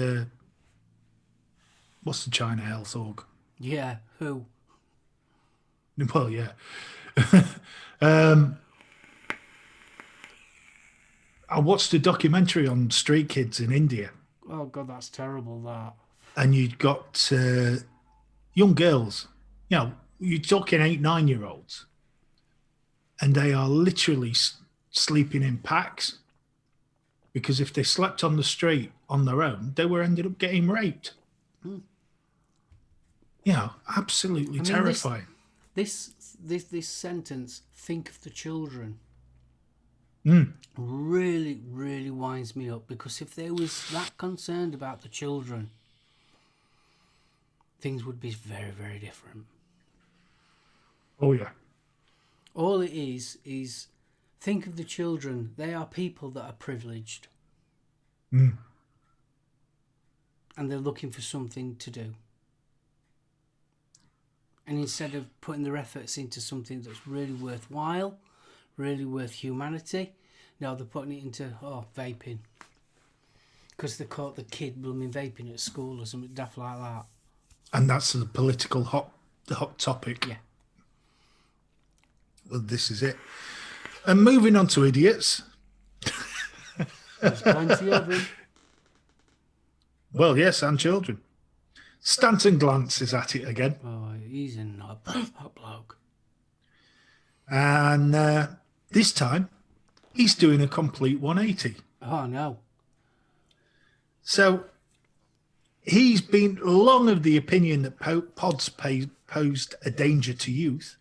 what's the China Health Org? Yeah, who? Well, yeah. I watched a documentary on street kids in India. Oh God, that's terrible. That. And you'd got young girls. You know, you're talking 8-9-year-olds, and they are literally sleeping in packs because if they slept on the street on their own, they were ended up getting raped. You know, absolutely terrifying. This sentence, think of the children, really, really winds me up because if they was that concerned about the children, things would be very, very different. Oh, yeah. All it is think of the children. They are people that are privileged. And they're looking for something to do. And instead of putting their efforts into something that's really worthwhile, really worth humanity, no, they're putting it into, vaping. Because they caught the kid blooming vaping at school or something daft like that. And that's the political hot topic. Yeah. Well, this is it. And moving on to idiots. There's plenty of them. Well, yes, and children. Stanton Glantz is at it again. Oh, he's a knob, hot bloke. And this time, he's doing a complete 180. Oh, no. So, he's been long of the opinion that pods posed a danger to youth.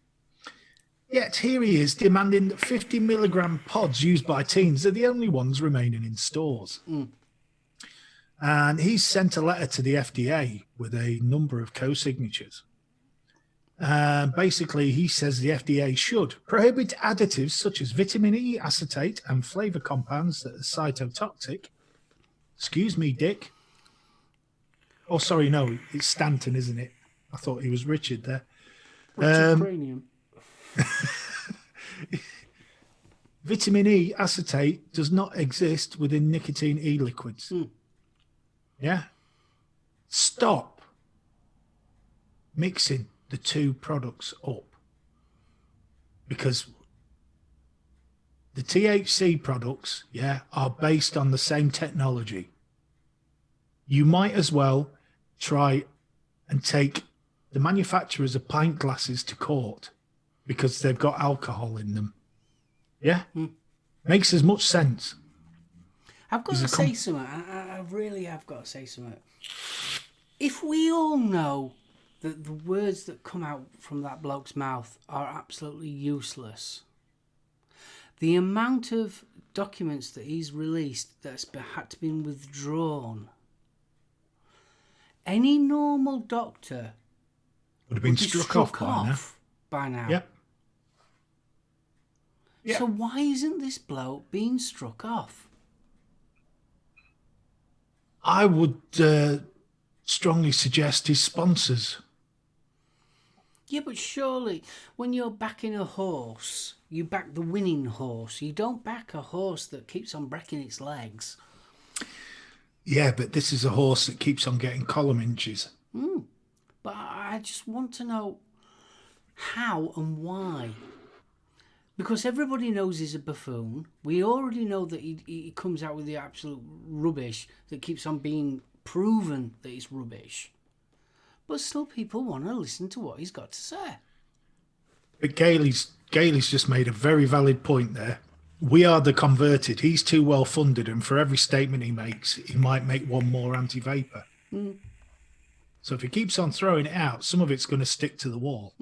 Yet here he is demanding that 50 milligram pods used by teens are the only ones remaining in stores. And he's sent a letter to the FDA with a number of co-signatures. Basically, he says the FDA should prohibit additives such as vitamin E acetate and flavor compounds that are cytotoxic. Excuse me, Dick. Oh, sorry, no, it's Stanton, isn't it? I thought he was Richard there. Richard Cranium. Vitamin E acetate does not exist within nicotine e-liquids. Yeah? Stop mixing the two products up. Because the THC products, are based on the same technology. You might as well try and take the manufacturers of pint glasses to court because they've got alcohol in them. Yeah? Makes as much sense. I've got to say something. I really have got to say something. If we all know that the words that come out from that bloke's mouth are absolutely useless, the amount of documents that he's released that's had to be withdrawn, any normal doctor would have been struck off by now. Yep. Yeah. So why isn't this bloke being struck off? I would strongly suggest his sponsors. Yeah, but surely when you're backing a horse, you back the winning horse. You don't back a horse that keeps on breaking its legs. Yeah, but this is a horse that keeps on getting column inches. But I just want to know how and why. Because everybody knows he's a buffoon. We already know that he comes out with the absolute rubbish that keeps on being proven that it's rubbish. But still people want to listen to what he's got to say. But Gailey's just made a very valid point there. We are the converted. He's too well funded, and for every statement he makes, he might make one more anti-vapor. So if he keeps on throwing it out, some of it's going to stick to the wall.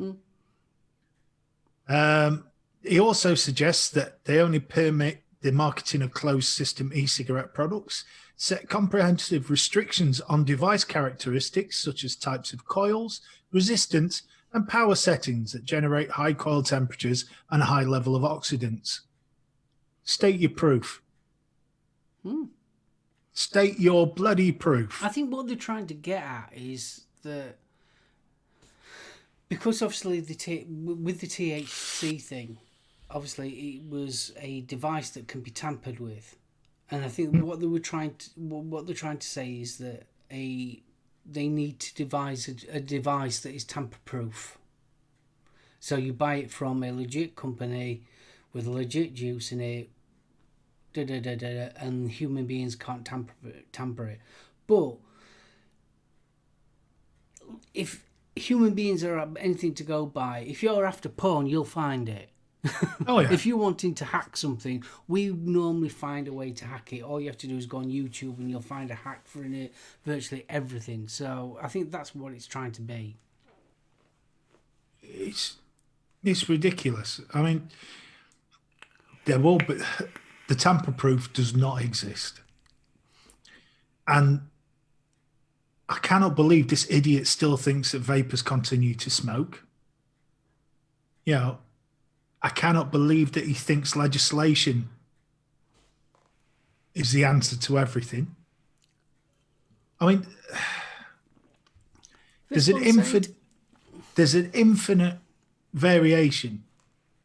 He also suggests that they only permit the marketing of closed system e-cigarette products, set comprehensive restrictions on device characteristics such as types of coils, resistance, and power settings that generate high coil temperatures and a high level of oxidants. State your proof. State your bloody proof. I think what they're trying to get at is that because obviously with the THC thing, obviously it was a device that can be tampered with, and I think what they're trying to say is that they need to devise a device that is tamper-proof. So you buy it from a legit company with legit juice in it, and human beings can't tamper it. But if human beings are anything to go by, if you're after porn, you'll find it. Oh, yeah. If you're wanting to hack something, we normally find a way to hack it. All you have to do is go on YouTube and you'll find a hack for virtually everything. So I think that's what it's trying to be. It's ridiculous. I mean, there will be, the tamper-proof does not exist. And I cannot believe this idiot still thinks that vapors continue to smoke. You know, I cannot believe that he thinks legislation is the answer to everything. I mean, there's an infinite variation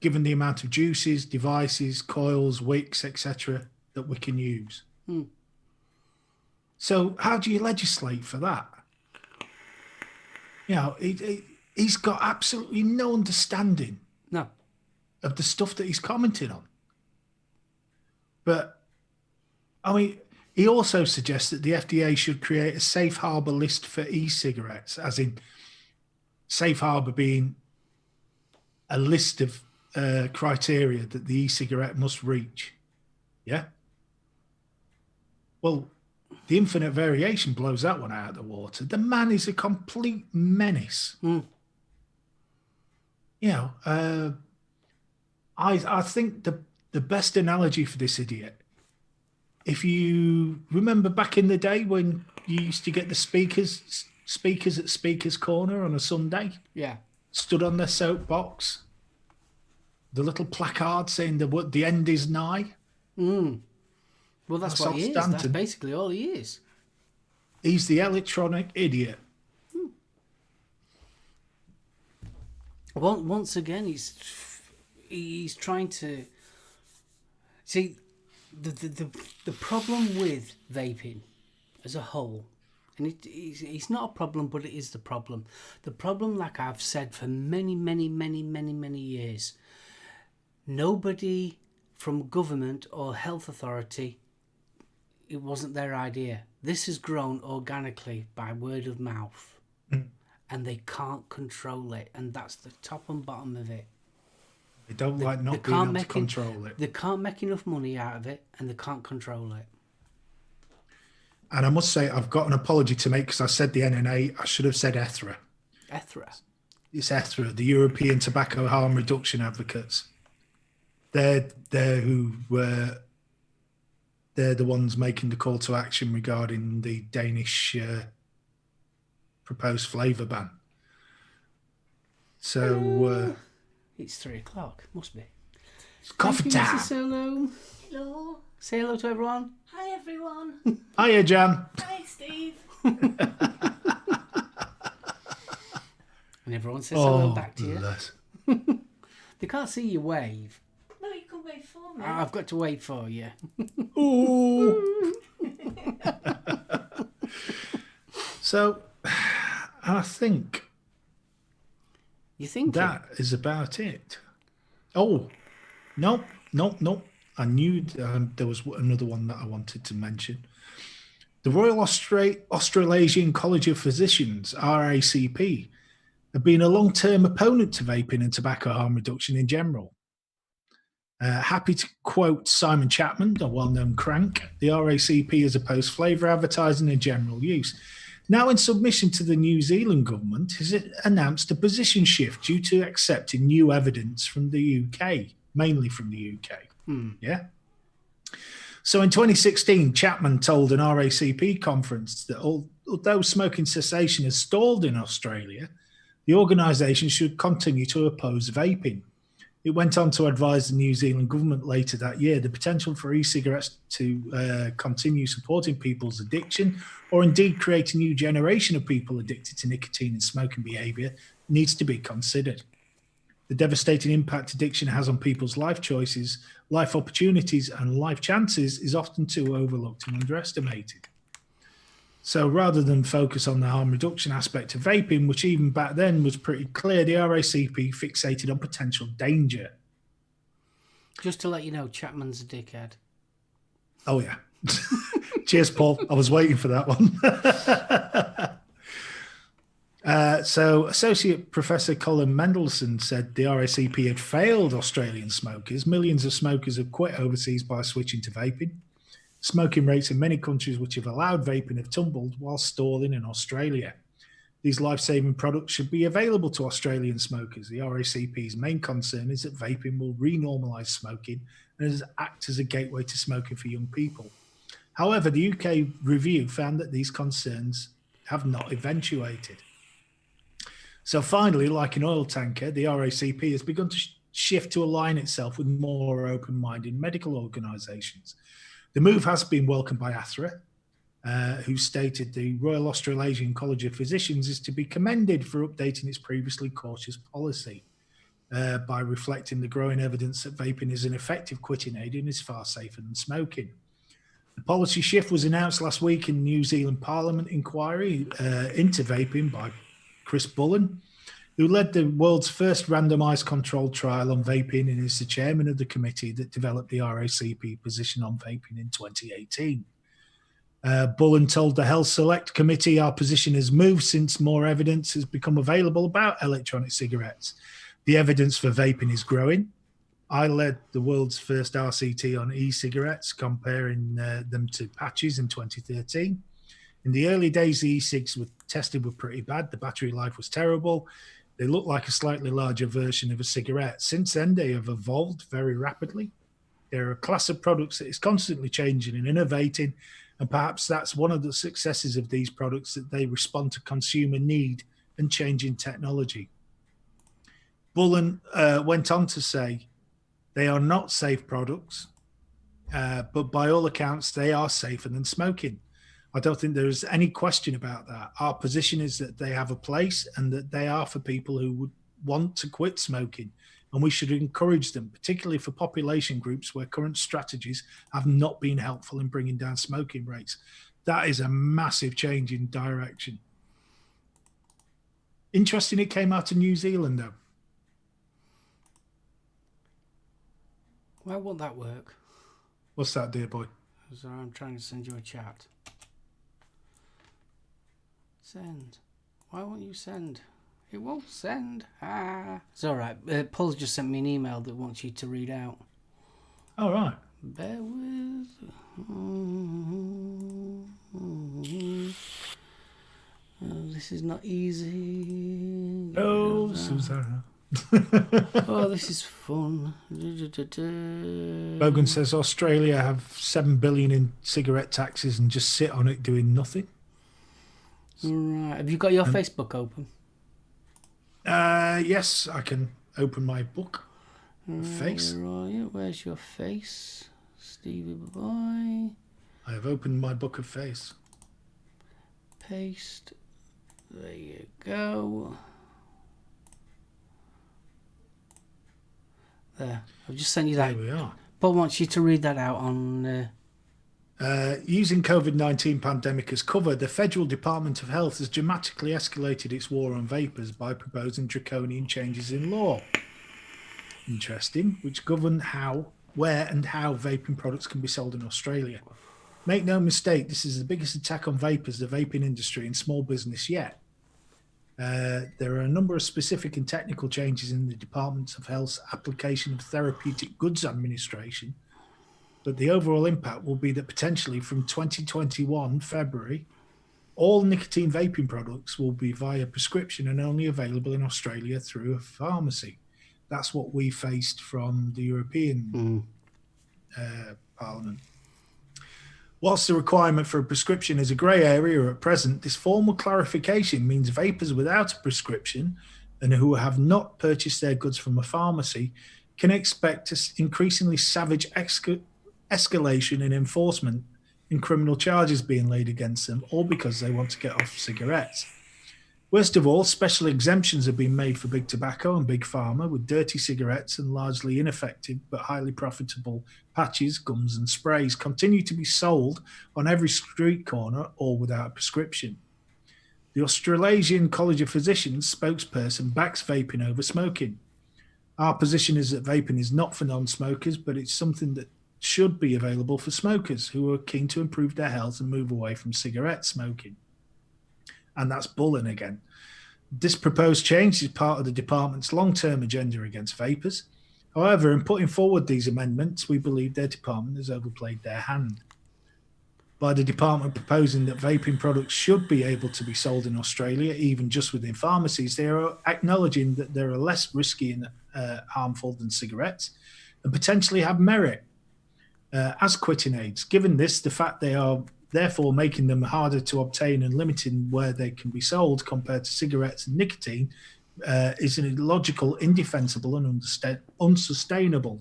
given the amount of juices, devices, coils, wicks, etc. that we can use. So how do you legislate for that? You know, he's got absolutely no understanding of the stuff that he's commenting on. But, I mean, he also suggests that the FDA should create a safe harbor list for e-cigarettes, as in safe harbor being a list of criteria that the e-cigarette must reach. Yeah? Well, the infinite variation blows that one out of the water. The man is a complete menace. You know, I think the best analogy for this idiot, if you remember back in the day when you used to get the speakers at Speaker's Corner on a Sunday, Yeah. stood on their soapbox, the little placard saying the end is nigh. Well, that's what Al he is. That's Stanton. basically all he is. He's the electronic idiot. Once again, he's trying to see the problem with vaping as a whole, and it's not a problem, but it is the problem. The problem, like I've said for many years, nobody from government or health authority, it wasn't their idea. This has grown organically by word of mouth. And they can't control it, and that's the top and bottom of it. They don't like not being able to control it. They can't make enough money out of it, and they can't control it. And I must say, I've got an apology to make because I said the NNA. I should have said ETHRA. ETHRA. It's ETHRA, the European Tobacco Harm Reduction Advocates. They're the ones making the call to action regarding the Danish proposed flavour ban. So it's 3:00. Must be. It's coffee time. SoulOhm. Hello. Say hello to everyone. Hi, everyone. Hiya, Jan. Hi, Steve. And everyone says hello back to you. Bless. They can't see you wave. No, you can wait for me. I've got to wait for you. Ooh. So, I think You think that is about it. Oh, no. I knew there was another one that I wanted to mention. The Royal Australasian College of Physicians, RACP, have been a long-term opponent to vaping and tobacco harm reduction in general. Happy to quote Simon Chapman, a well-known crank, the RACP has opposed flavour advertising and general use. Now in submission to the New Zealand government, has it announced a position shift due to accepting new evidence from the UK, mainly from the UK. Yeah. So in 2016, Chapman told an RACP conference that although smoking cessation has stalled in Australia, the organisation should continue to oppose vaping. It went on to advise the New Zealand government later that year the potential for e-cigarettes to continue supporting people's addiction or indeed create a new generation of people addicted to nicotine and smoking behaviour needs to be considered. The devastating impact addiction has on people's life choices, life opportunities and life chances is often too overlooked and underestimated. So rather than focus on the harm reduction aspect of vaping, which even back then was pretty clear, the RACP fixated on potential danger. Just to let you know, Chapman's a dickhead. Oh, yeah. Cheers, Paul. I was waiting for that one. So Associate Professor Colin Mendelsohn said the RACP had failed Australian smokers. Millions of smokers have quit overseas by switching to vaping. Smoking rates in many countries which have allowed vaping have tumbled while stalling in Australia. These life-saving products should be available to Australian smokers. The RACP's main concern is that vaping will renormalise smoking and act as a gateway to smoking for young people. However, the UK review found that these concerns have not eventuated. So finally, like an oil tanker, the RACP has begun to shift to align itself with more open-minded medical organisations. The move has been welcomed by ATHRA, who stated the Royal Australasian College of Physicians is to be commended for updating its previously cautious policy by reflecting the growing evidence that vaping is an effective quitting aid and is far safer than smoking. The policy shift was announced last week in New Zealand Parliament inquiry into vaping by Chris Bullen, who led the world's first randomised controlled trial on vaping and is the chairman of the committee that developed the RACP position on vaping in 2018. Bullen told the Health Select Committee, our position has moved since more evidence has become available about electronic cigarettes. The evidence for vaping is growing. I led the world's first RCT on e-cigarettes, comparing them to patches in 2013. In the early days, the e-cigs were tested were pretty bad. The battery life was terrible. They look like a slightly larger version of a cigarette. Since then, they have evolved very rapidly. They're a class of products that is constantly changing and innovating, and perhaps that's one of the successes of these products, that they respond to consumer need and changing technology. Bullen went on to say, they are not safe products, but by all accounts, they are safer than smoking. I don't think there's any question about that. Our position is that they have a place and that they are for people who would want to quit smoking. And we should encourage them, particularly for population groups where current strategies have not been helpful in bringing down smoking rates. That is a massive change in direction. Interesting, it came out of New Zealand, though. Why won't that work? What's that, dear boy? So I'm trying to send you a chat. Send. Why won't you send? It won't send. It's all right. Paul's just sent me an email that wants you to read out. All right. Bear with. This is not easy. Oh, Susanna. Oh, this is fun. Bogan says Australia have 7 billion in cigarette taxes and just sit on it doing nothing. Right. Have you got your Facebook open? Yes, I can open my book. Face. Where are you? Where's your face? Stevie boy. I have opened my book of face. Paste. There you go. There. I've just sent you that. There we are. Paul wants you to read that out on... Using COVID-19 pandemic as cover, the Federal Department of Health has dramatically escalated its war on vapors by proposing draconian changes in law. Interesting, which govern how, where and how vaping products can be sold in Australia. Make no mistake, this is the biggest attack on vapors, the vaping industry and small business yet. There are a number of specific and technical changes in the Department of Health's application of Therapeutic Goods Administration, but the overall impact will be that potentially from 2021 February, all nicotine vaping products will be via prescription and only available in Australia through a pharmacy. That's what we faced from the European Parliament. Whilst the requirement for a prescription is a grey area at present, this formal clarification means vapers without a prescription and who have not purchased their goods from a pharmacy can expect increasingly savage escalation in enforcement and criminal charges being laid against them, all because they want to get off cigarettes. Worst of all, special exemptions have been made for big tobacco and big pharma, with dirty cigarettes and largely ineffective but highly profitable patches, gums and sprays continue to be sold on every street corner, all without a prescription. The Australasian College of Physicians spokesperson backs vaping over smoking. Our position is that vaping is not for non-smokers, but it's something that should be available for smokers who are keen to improve their health and move away from cigarette smoking. And that's bullying again. This proposed change is part of the department's long-term agenda against vapors. However, in putting forward these amendments, we believe their department has overplayed their hand. By the department proposing that vaping products should be able to be sold in Australia, even just within pharmacies, they are acknowledging that they are less risky and harmful than cigarettes and potentially have merit as quitting aids. Given this, the fact they are therefore making them harder to obtain and limiting where they can be sold compared to cigarettes and nicotine is illogical, indefensible and unsustainable.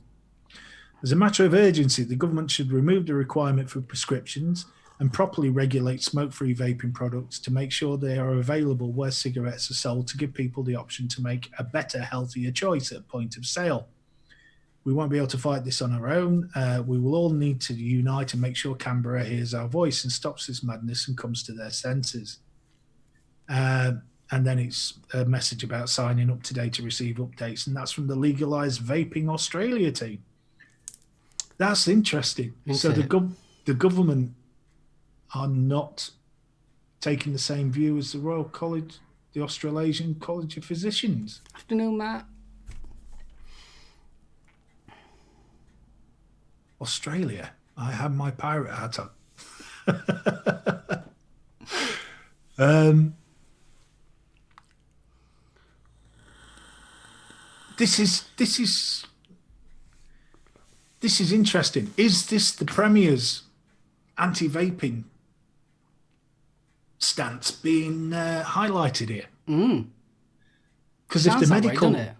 As a matter of urgency, the government should remove the requirement for prescriptions and properly regulate smoke-free vaping products to make sure they are available where cigarettes are sold, to give people the option to make a better, healthier choice at point of sale. We won't be able to fight this on our own. We will all need to unite and make sure Canberra hears our voice and stops this madness and comes to their senses. And then it's a message about signing up today to receive updates, and that's from the Legalised Vaping Australia team. That's interesting. So the government are not taking the same view as the Royal College, the Australasian College of Physicians. Afternoon, Matt. Australia. I have my pirate hat on. this is interesting. Is this the Premier's anti-vaping stance being highlighted here? Because Sounds that way, doesn't it?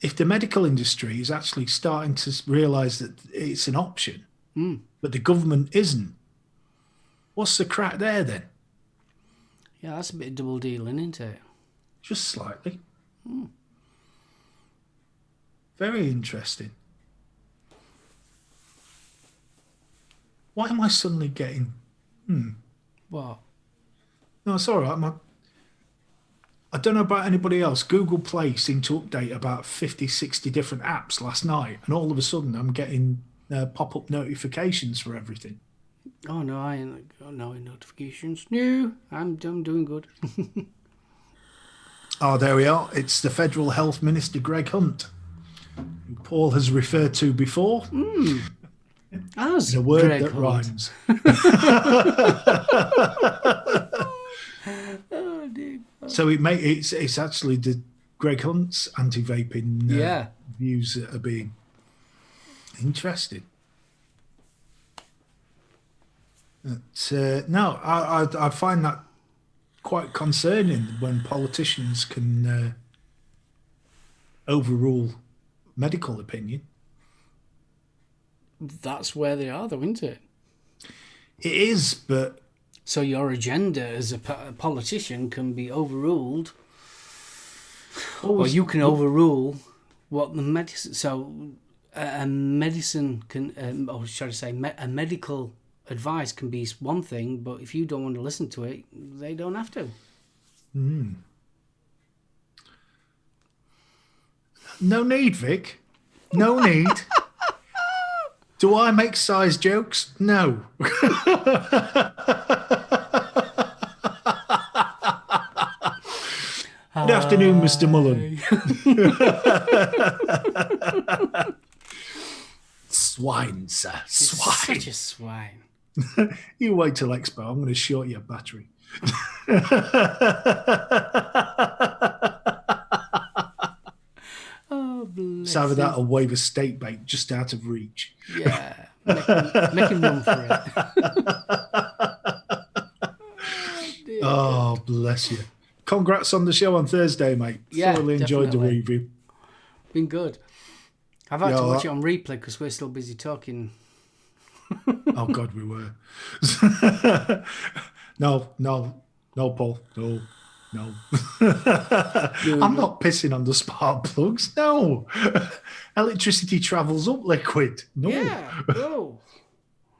if the medical industry is actually starting to realise that it's an option, but the government isn't, what's the crack there then? Yeah, that's a bit of double dealing, isn't it? Just slightly. Very interesting. Why am I suddenly getting... What? No, it's all right. I don't know about anybody else. Google Play seemed to update about 50, 60 different apps last night, and all of a sudden I'm getting pop-up notifications for everything. Oh, no, I ain't got no notifications. No, I'm doing good. Oh, there we are. It's the Federal Health Minister, Greg Hunt, who Paul has referred to before. As In a word Greg that Hunt. rhymes. Oh, dear. So it's actually the Greg Hunt's anti-vaping views that are being interesting. But, no, I find that quite concerning when politicians can overrule medical opinion. That's where they are, though, isn't it? It is, but... So your agenda as a politician can be overruled, or you can overrule what the medicine... So a medicine can, or should I say, a medical advice can be one thing, but if you don't want to listen to it, they don't have to. No need, Vic. No need. Do I make size jokes? No. Good afternoon, Mr. Mullen. Swine, sir. Swine. Such a swine. You wait till Expo. I'm going to short your battery. Oh, bless It's either him. that or wave a steak bait just out of reach. Yeah. Make him run for it. Oh, bless you. Congrats on the show on Thursday, mate. Yeah, Thoroughly enjoyed the definitely. review. Been good. I've had to Yeah, watch it on replay because we're still busy talking. Oh, God, we were. No, Paul. No. I'm not pissing on the spark plugs. No. Electricity travels up liquid. No. Yeah. Oh.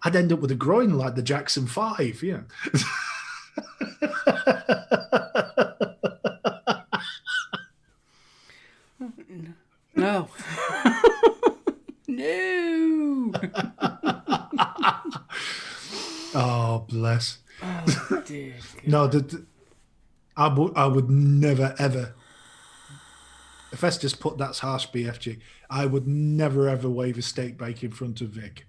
I'd end up with a groin like the Jackson 5. Yeah. No. No. Oh, bless. Oh, dear. No, I would never, ever. If Festus put that's harsh BFG, I would never, ever wave a steak bake in front of Vic.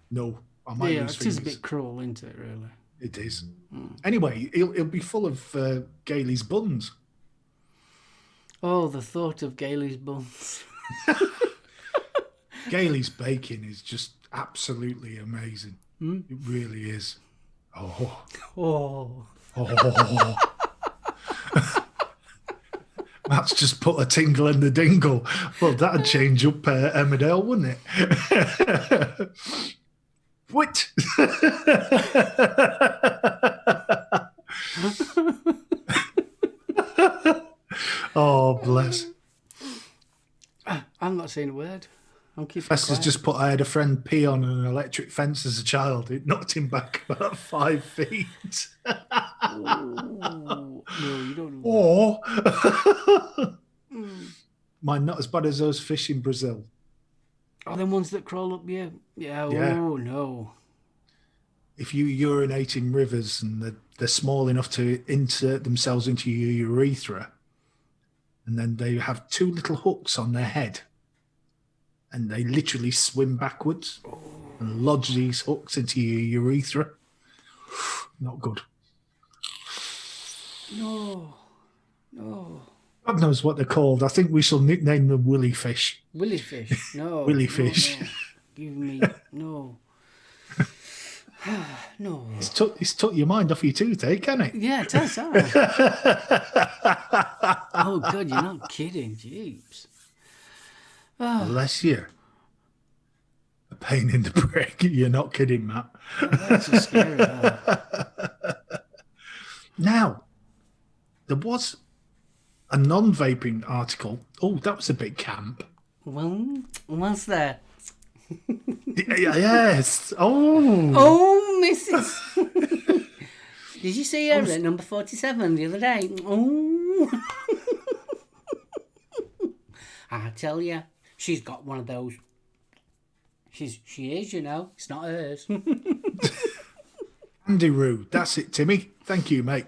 No. I might Yeah, lose it is a fingers. bit cruel, isn't it, really? It is. Anyway, he'll be full of Gailey's buns. Oh, the thought of Gailey's buns. Gailey's baking is just absolutely amazing. It really is. Oh. Oh. Matt's just put a tingle in the dingle. Well, that'd change up Emmerdale, wouldn't it? What? Oh, bless. I'm not saying a word. I'm keeping Festus quiet. just put, I had a friend pee on an electric fence as a child. It knocked him back about 5 feet. Oh, no, you don't know. Or, mine not as bad as those fish in Brazil. Oh, them ones that crawl up you? Yeah, Yeah. oh, no. If you urinate in rivers and they're small enough to insert themselves into your urethra, and then they have 2 little hooks on their head, and they literally swim backwards and lodge these hooks into your urethra. Not good. No. No. God knows what they're called. I think we shall nickname them Willy Fish. Willy fish. No. Willy no, fish. No. Give me no. No. It's took your mind off your toothache, can it? Yeah, it does. Oh God, you're not kidding. Jeeps. Bless you. A pain in the brick. You're not kidding, Matt. That's just scary. Now, there was a non-vaping article. Oh, that was a big camp. Well, what's that? Yes. Oh. Oh, Mrs. Did you see her at number 47 the other day? Oh. I tell you, she's got one of those. She is, you know. It's not hers. Andy Roo. That's it, Timmy. Thank you, mate.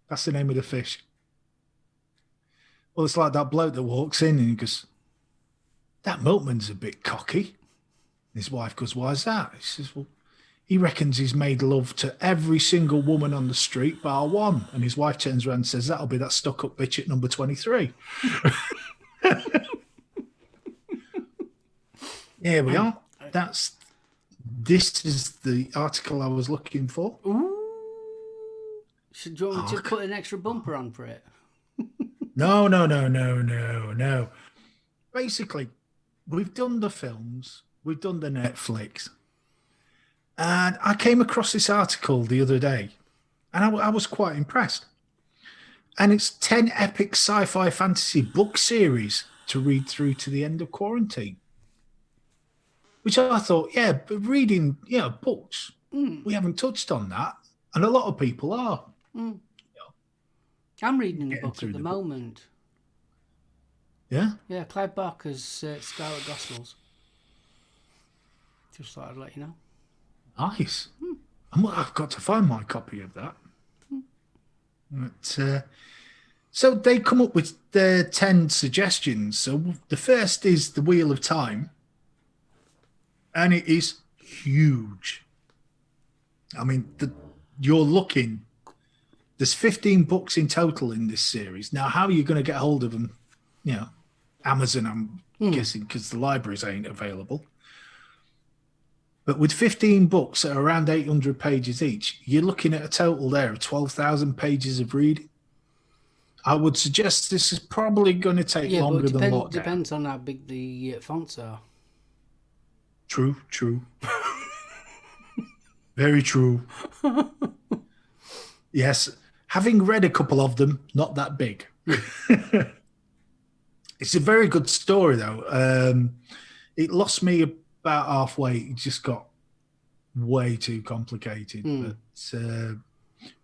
That's the name of the fish. Well, it's like that bloke that walks in and he goes, that milkman's a bit cocky. His wife goes, why is that? He says, well, he reckons he's made love to every single woman on the street bar one. And his wife turns around and says, that'll be that stuck-up bitch at number 23. Here we are. This is the article I was looking for. Ooh. Should you want me to put an extra bumper on for it? No. Basically, we've done the films, we've done the Netflix, and I came across this article the other day, and I was quite impressed. And it's 10 epic sci-fi fantasy book series to read through to the end of quarantine. Which I thought, yeah, but reading, books, we haven't touched on that, and a lot of people are. I'm reading a book at the moment. Yeah? Yeah, Clive Barker's Scarlet Gospels. Just thought I'd let you know. Nice. I've got to find my copy of that. But, so they come up with their 10 suggestions. So the first is The Wheel of Time. And it is huge. I mean, you're looking... There's 15 books in total in this series. Now, how are you going to get hold of them? Amazon, I'm guessing, because the libraries ain't available. But with 15 books at around 800 pages each, you're looking at a total there of 12,000 pages of reading. I would suggest this is probably going to take longer than lockdown. Depends on how big the fonts are. True. Very true. Yes. Having read a couple of them, not that big. It's a very good story, though. It lost me about halfway. It just got way too complicated. But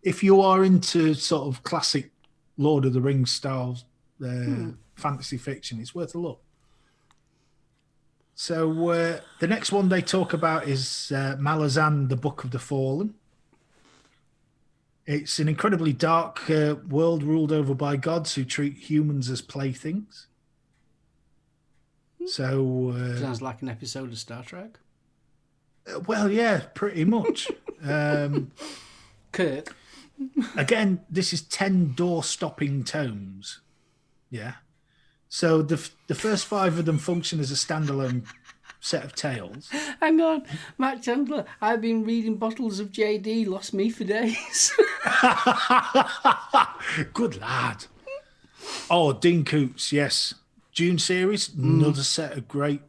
if you are into sort of classic Lord of the Rings style fantasy fiction, it's worth a look. So the next one they talk about is Malazan, the Book of the Fallen. It's an incredibly dark world ruled over by gods who treat humans as playthings. So sounds like an episode of Star Trek. Well, yeah, pretty much. Kirk. Again, this is 10 door-stopping tomes. Yeah. So the first 5 of them function as a standalone set of tales. Hang on, Matt Chandler. I've been reading bottles of JD. Lost me for days. Good lad. Oh, Dean Koontz, yes. June series, another set of great...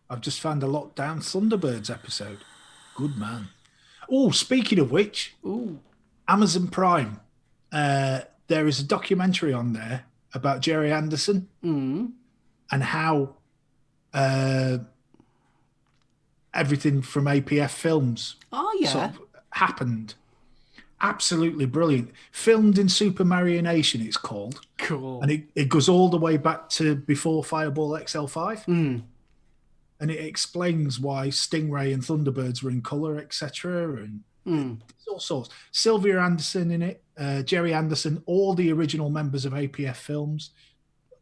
I've just found a Lockdown Thunderbirds episode. Good man. Oh, speaking of which, Amazon Prime. There is a documentary on there about Jerry Anderson and how everything from APF Films sort of happened. Absolutely brilliant. Filmed in Super Marionation, it's called. Cool. And it goes all the way back to before Fireball XL5. And it explains why Stingray and Thunderbirds were in colour, etc. And there's all sorts. Sylvia Anderson in it, Jerry Anderson, all the original members of APF Films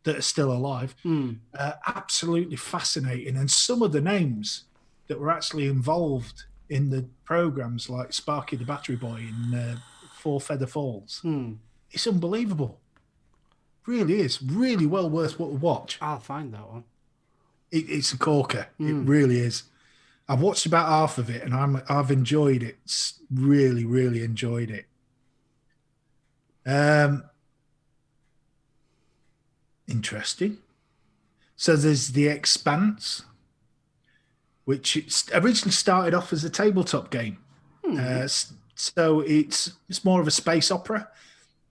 that are still alive. Absolutely fascinating. And some of the names that were actually involved in the programs, like Sparky the Battery Boy in Four Feather Falls. Hmm. It's unbelievable. Really is. Really well worth what we watch. I'll find that one. It's a corker. It really is. I've watched about half of it, and I've enjoyed it. Really, really enjoyed it. Interesting. So there's The Expanse, which originally started off as a tabletop game. So it's more of a space opera.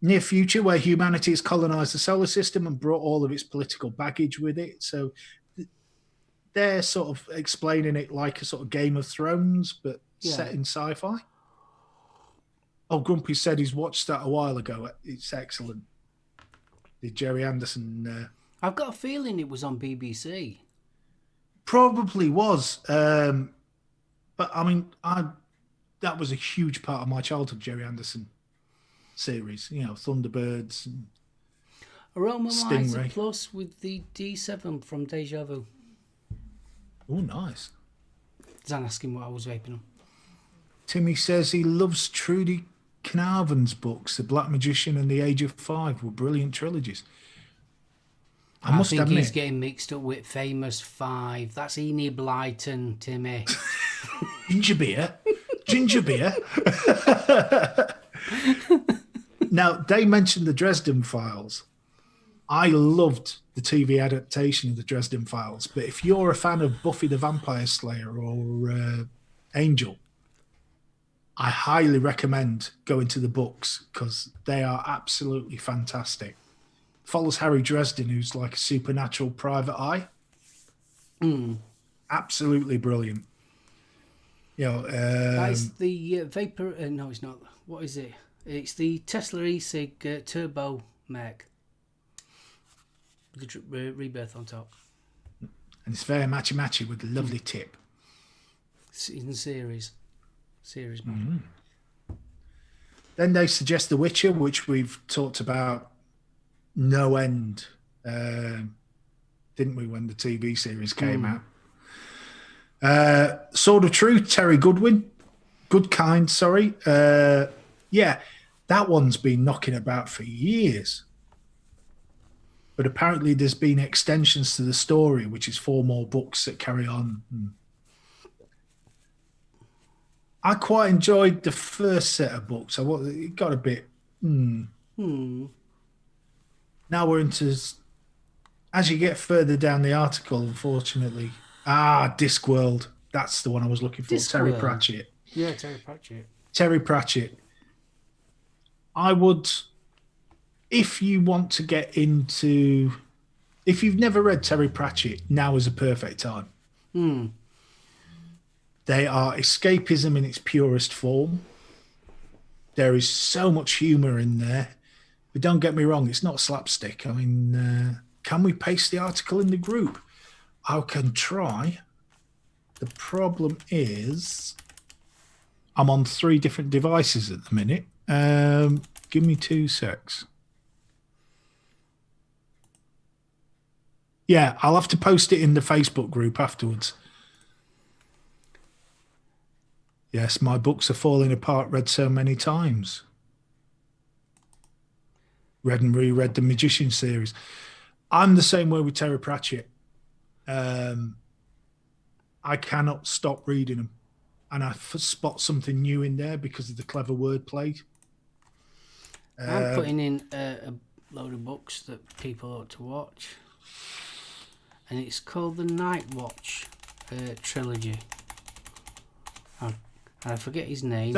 Near future, where humanity has colonized the solar system and brought all of its political baggage with it. So they're sort of explaining it like a sort of Game of Thrones, but set in sci-fi. Oh, Grumpy said he's watched that a while ago. It's excellent. The Jerry Anderson. I've got a feeling it was on BBC. Probably was. But I mean, that was a huge part of my childhood, Jerry Anderson series. You know, Thunderbirds. And Aroma Stingray. Miser Plus with the D7 from Deja Vu. Oh, nice. Zan asking what I was vaping on. Timmy says he loves Trudy Carnarvon's books. The Black Magician and The Age of Five were brilliant trilogies. I must think admit, he's getting mixed up with Famous Five. That's Enid Blyton, Timmy. Ginger beer. Now, they mentioned the Dresden Files. I loved the TV adaptation of the Dresden Files, but if you're a fan of Buffy the Vampire Slayer or Angel, I highly recommend going to the books because they are absolutely fantastic. Follows Harry Dresden, who's like a supernatural private eye. Absolutely brilliant. You know, That's the Vapor... no, it's not. What is it? It's the Tesla e-cig Turbo Mech. The rebirth on top. and it's very matchy with a lovely tip. In series mode. Then they suggest The Witcher, which we've talked about no end, didn't we, when the TV series came out? Sword of Truth, Terry Goodkind, sorry. Yeah, that one's been knocking about for years. But apparently there's been extensions to the story, which is 4 more books that carry on. I quite enjoyed the first set of books. It got a bit... Now we're into... As you get further down the article, unfortunately... Discworld. That's the one I was looking for. Discworld. Terry Pratchett. Yeah, Terry Pratchett. Terry Pratchett. I would... If you want to get into... If you've never read Terry Pratchett, now is a perfect time. They are escapism in its purest form. There is so much humour in there. But don't get me wrong, it's not slapstick. I mean, can we paste the article in the group? I can try. The problem is I'm on 3 different devices at the minute. Give me 2 secs. Yeah, I'll have to post it in the Facebook group afterwards. Yes, my books are falling apart, read so many times. Read and reread the Magician series. I'm the same way with Terry Pratchett. I cannot stop reading them. And I spot something new in there because of the clever wordplay. I'm putting in a load of books that people ought to watch. And it's called the Night Watch trilogy. I forget his name.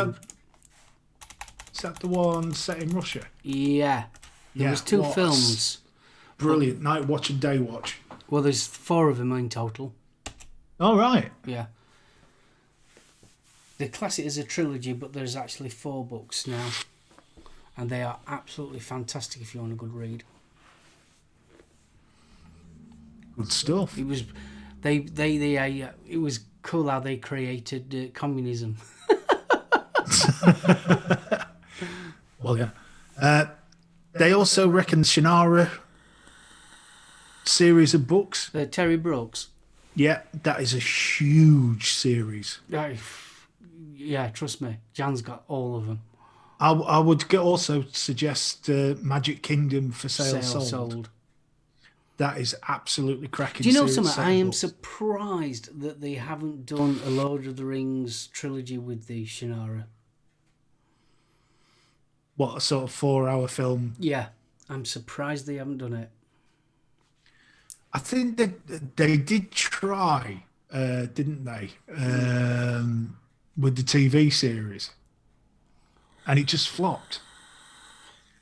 Is that the one set in Russia? Yeah. There was 2 films. Brilliant. Night Watch and Day Watch. Well, there's 4 of them in total. All right. Yeah. They class it as a trilogy, but there's actually 4 books now. And they are absolutely fantastic if you want a good read. Good stuff. It was it was cool how they created communism. Well, yeah. They also reckon Shannara series of books. Terry Brooks. Yeah, that is a huge series. Yeah, trust me. Jan's got all of them. I would also suggest Magic Kingdom for Sale Sale Sold. sold. That is absolutely cracking. Do you know series, something? I am books. surprised that they haven't done a Lord of the Rings trilogy with the Shannara. What a sort of 4-hour film. Yeah, I'm surprised they haven't done it. I think that they did try, didn't they? With the TV series, and it just flopped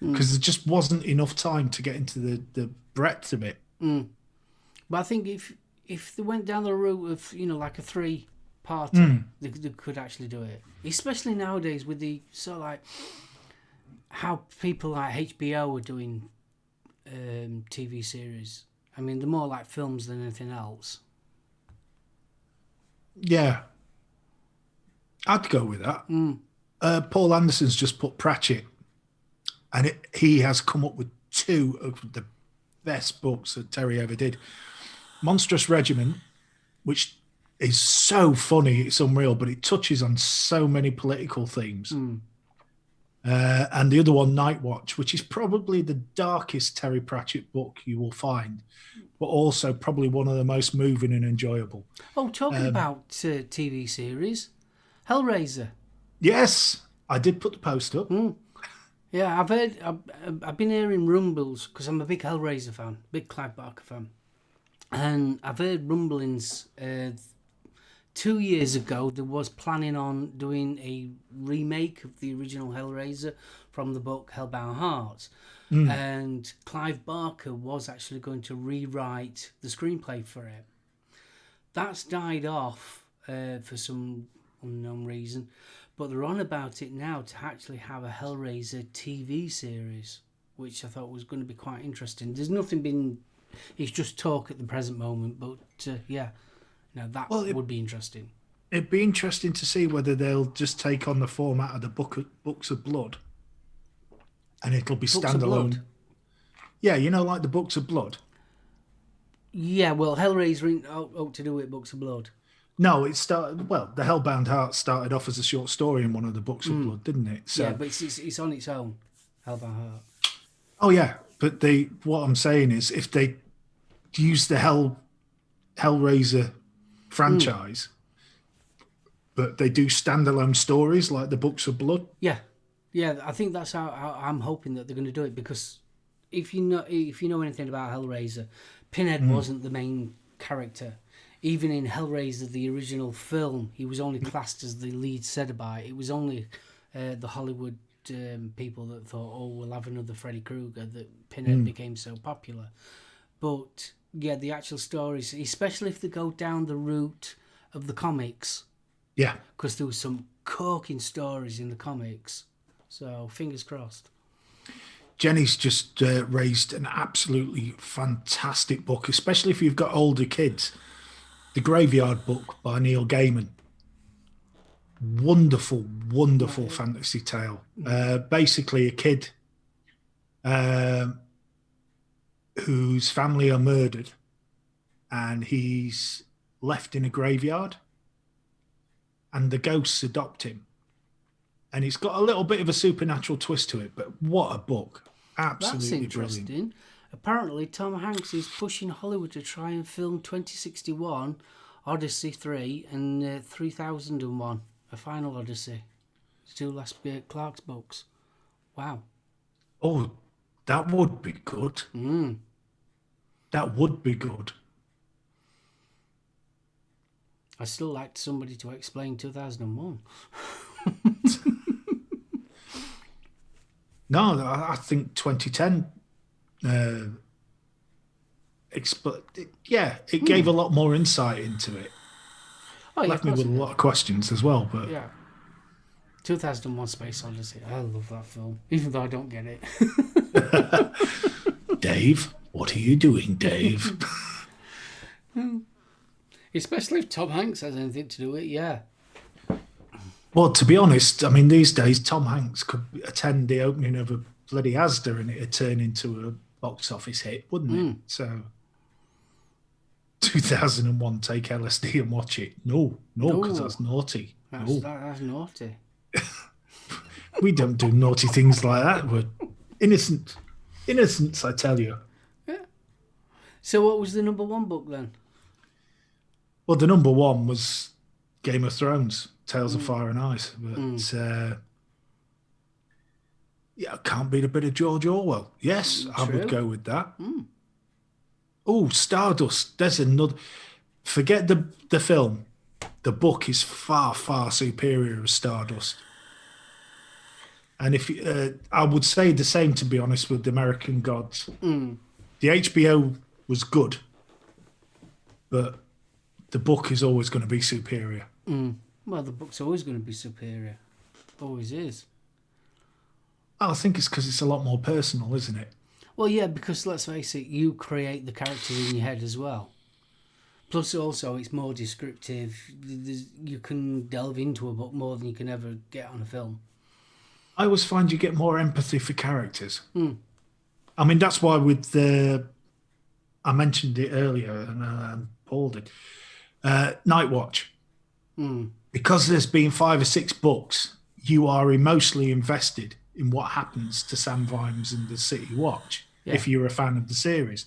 because there just wasn't enough time to get into the breadth of it. But I think if they went down the route of, like a 3-parter, they could actually do it. Especially nowadays with the sort of like how people like HBO are doing TV series. I mean, they're more like films than anything else. Yeah, I'd go with that. Paul Anderson's just put Pratchett, and he has come up with 2 of the best books that Terry ever did. Monstrous Regiment, which is so funny, it's unreal, but it touches on so many political themes. And the other one, Night Watch, which is probably the darkest Terry Pratchett book you will find, but also probably one of the most moving and enjoyable. Oh, talking about TV series, Hellraiser. Yes, I did put the post up. Yeah, I've been hearing rumbles because I'm a big Hellraiser fan, big Clive Barker fan, and I've heard rumblings. 2 years ago, there was planning on doing a remake of the original Hellraiser from the book Hellbound Hearts, and Clive Barker was actually going to rewrite the screenplay for it. That's died off for some unknown reason. But they're on about it now to actually have a Hellraiser TV series, which I thought was going to be quite interesting. There's nothing been... It's just talk at the present moment, but that would be interesting. It'd be interesting to see whether they'll just take on the format of the Books of Blood, and it'll be Books of standalone. Blood? Yeah, like the Books of Blood. Yeah, well, Hellraiser ain't out to do with Books of Blood. No, it started. Well, the Hellbound Heart started off as a short story in one of the Books of Blood, didn't it? So, yeah, but it's on its own. Hellbound Heart. Oh yeah, but what I'm saying is, if they use the Hellraiser franchise, but they do standalone stories like the Books of Blood. Yeah, I think that's how I'm hoping that they're going to do it, because if you know anything about Hellraiser, Pinhead wasn't the main character. Even in Hellraiser, the original film, he was only classed as the lead Cenobite. It was only the Hollywood people that thought, oh, we'll have another Freddy Krueger, that Pinhead became so popular. But, yeah, the actual stories, especially if they go down the route of the comics. Yeah. Because there was some corking stories in the comics. So, fingers crossed. Jenny's just raised an absolutely fantastic book, especially if you've got older kids. The Graveyard Book by Neil Gaiman. Wonderful, wonderful fantasy tale. Basically, a kid whose family are murdered, and he's left in a graveyard, and the ghosts adopt him. And it's got a little bit of a supernatural twist to it, but what a book. Absolutely That's interesting. brilliant. Apparently, Tom Hanks is pushing Hollywood to try and film 2061, Odyssey 3, and 3001, A Final Odyssey. The 2 last Clark's books. Wow. Oh, that would be good. That would be good. I still like somebody to explain 2001. No, I think 2010. It gave a lot more insight into it. Oh, yeah, Left me with a lot of questions as well. But yeah, 2001: Space Odyssey. I love that film, even though I don't get it. Dave, what are you doing, Dave? Especially if Tom Hanks has anything to do with it. Yeah. Well, to be honest, I mean, these days Tom Hanks could attend the opening of a bloody Asda and it'd turn into a box office hit, wouldn't it? So 2001, take LSD and watch it. No, because that's naughty. That's naughty. We don't do naughty things like that. We're innocent. Innocence, I tell you. So what was the number one book then? Well, the number one was Game of Thrones, Tales of Fire and Ice. But yeah, I can't beat a bit of George Orwell. Yes, I would go with that. Oh, Stardust. There's another. Forget the film. The book is far, far superior to Stardust. And if I would say the same, to be honest, with The American Gods. The HBO was good, but the book is always going to be superior. Well, the book's always going to be superior. Always is. I think it's because it's a lot more personal, isn't it? Well, yeah, because let's face it, you create the characters in your head as well. Plus, also, it's more descriptive. You can delve into a book more than you can ever get on a film. I always find you get more empathy for characters. I mean, that's why with I mentioned it earlier, and Paul did, Night Watch. Because there's been 5 or 6 books, you are emotionally invested in what happens to Sam Vimes and the City Watch, if you're a fan of the series.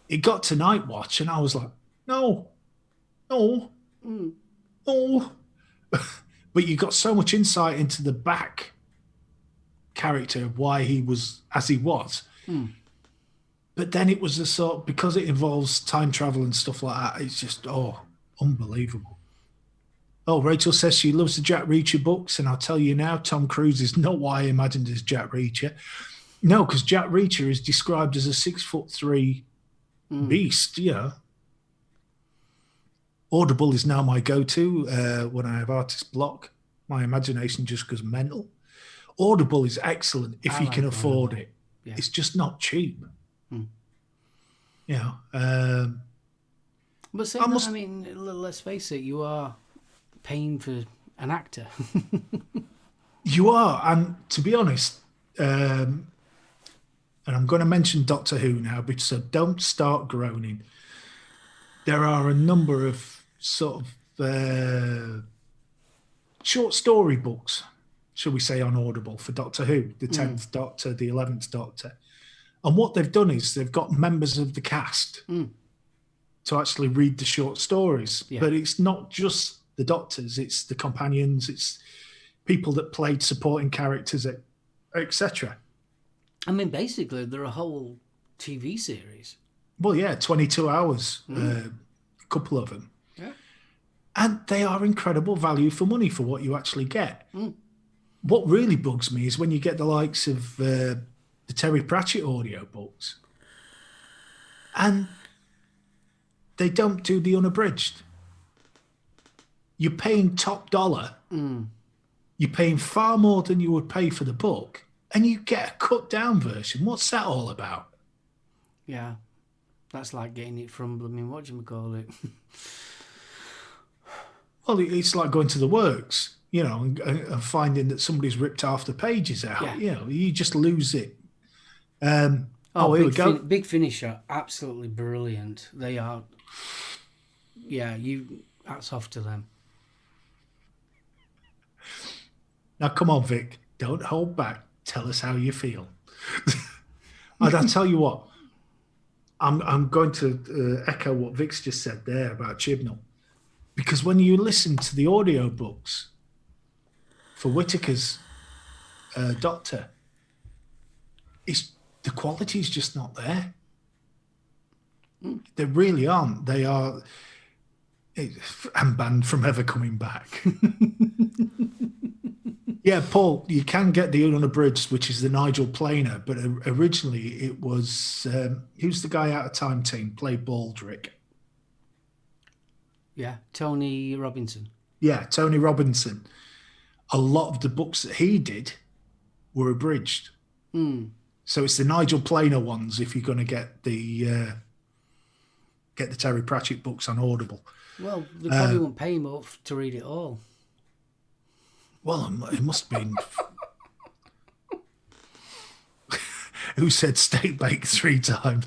It got to Night Watch, and I was like, no. But you got so much insight into the back character of why he was as he was. But then it was a sort, because it involves time travel and stuff like that, it's just, unbelievable. Oh, Rachel says she loves the Jack Reacher books, and I'll tell you now, Tom Cruise is not what I imagined as Jack Reacher. No, because Jack Reacher is described as a 6'3" beast, Audible is now my go-to when I have artist block. My imagination just goes mental. Audible is excellent if you can afford it. Yeah. It's just not cheap. But saying that, I mean, let's face it, you are paying for an actor. You are, and to be honest, and I'm going to mention Doctor Who now, so don't start groaning. There are a number of sort of short story books, shall we say, on Audible for Doctor Who, the 10th Doctor, the 11th Doctor. And what they've done is they've got members of the cast to actually read the short stories. Yeah. But it's not just the Doctors, it's the companions, it's people that played supporting characters, etc. I mean, basically, they're a whole TV series. Well, yeah, 22 hours, a couple of them. Yeah. And they are incredible value for money for what you actually get. What really bugs me is when you get the likes of the Terry Pratchett audio books, and they don't do the unabridged. You're paying top dollar. You're paying far more than you would pay for the book, and you get a cut down version. What's that all about? Yeah, that's like getting it from blooming whatchamacallit. Well, it's like going to the works, and finding that somebody's ripped half the pages out. Yeah. You just lose it. Here we go. Big Finish are absolutely brilliant. They are. Yeah, hats off to them. Now, come on, Vic. Don't hold back. Tell us how you feel. And I'll tell you what. I'm going to echo what Vic's just said there about Chibnall. Because when you listen to the audio books for Whittaker's Doctor, the quality is just not there. They really aren't. They are. I'm banned from ever coming back. Yeah, Paul, you can get the unabridged, which is the Nigel Planer, but originally it was who's the guy out of Time Team played Baldrick? Yeah, Tony Robinson. Yeah, Tony Robinson. A lot of the books that he did were abridged. So it's the Nigel Planer ones if you're going to get the Terry Pratchett books on Audible. Well, they probably won't pay him off to read it all. Well, it must have been. Who said steak bake 3 times?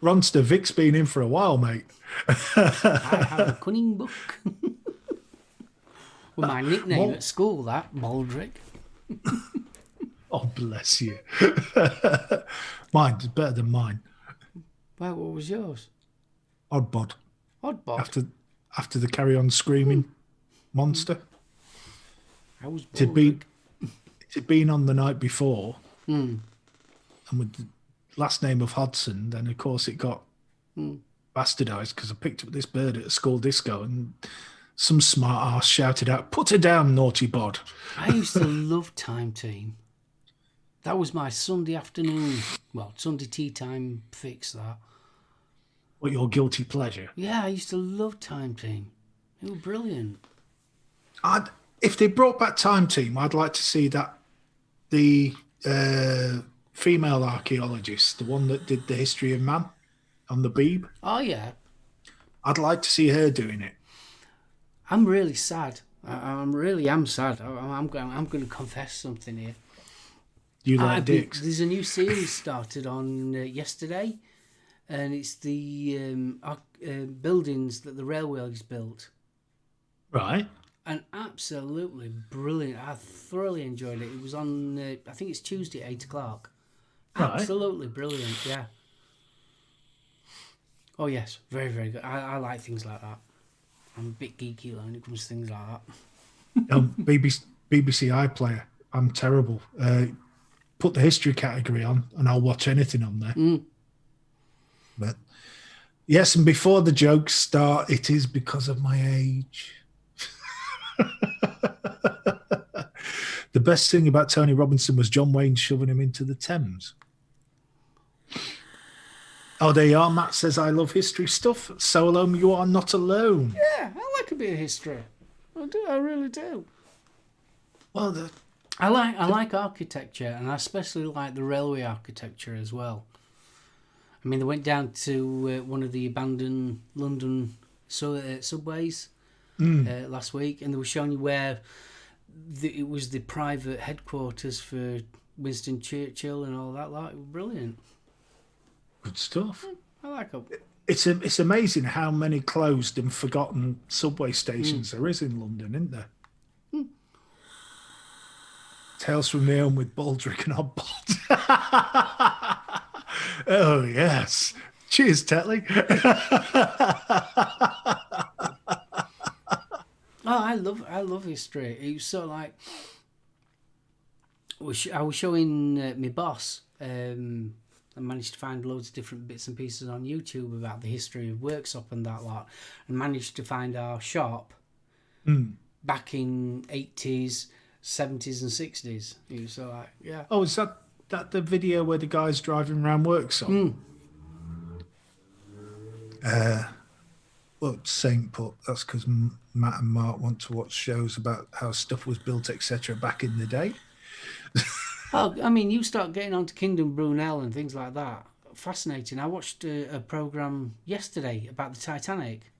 Ronster, Vic's been in for a while, mate. I have a cunning book. With my nickname at school, that Baldrick. Oh, bless you. Mine's better than mine. Well, what was yours? Oddbod. Oddbod. After the Carry On Screaming monster. I was It had been on the night before. And with the last name of Hodson, then of course it got bastardized because I picked up this bird at a school disco and some smart ass shouted out, "Put her down, naughty bod." I used to love Time Team. That was my Sunday afternoon, Sunday tea time fix, that. What, your guilty pleasure? Yeah, I used to love Time Team. It was brilliant. If they brought back Time Team, I'd like to see that the female archaeologist, the one that did the history of man on the Beeb. Oh, yeah. I'd like to see her doing it. I'm really sad. I'm sad. I'm going to confess something here. You like dicks? There's a new series started on yesterday, and it's the buildings that the railways built. Right. And absolutely brilliant. I thoroughly enjoyed it. It was on, I think it's Tuesday at 8 o'clock. Right. Absolutely brilliant, yeah. Oh, yes. Very, very good. I like things like that. I'm a bit geeky when it comes to things like that. BBC iPlayer. I'm terrible. Put the history category on and I'll watch anything on there. But yes, and before the jokes start, it is because of my age. The best thing about Tony Robinson was John Wayne shoving him into the Thames. Oh, there you are. Matt says, I love history stuff. SoulOhm, you are not alone. Yeah, I like a bit of history. I do. I really do. Well, I like architecture, and I especially like the railway architecture as well. I mean, they went down to one of the abandoned London subways last week, and they were showing you where it was the private headquarters for Winston Churchill and all that. Like, brilliant. Good stuff. I like it. It's amazing how many closed and forgotten subway stations there is in London, isn't there? Tales from the Home with Baldrick and Oddbod. Oh, yes. Cheers, Tetley. Oh, I love history. It was sort of like I was showing my boss. I managed to find loads of different bits and pieces on YouTube about the history of Worksop and that lot, and managed to find our shop back in 80s, 70s and 60s. It was so like, yeah. Oh, is that the video where the guy's driving around Worksop? Well, same put. That's because Matt and Mark want to watch shows about how stuff was built, etc. back in the day. Oh, I mean, you start getting onto Kingdom Brunel and things like that. Fascinating. I watched a program yesterday about the Titanic.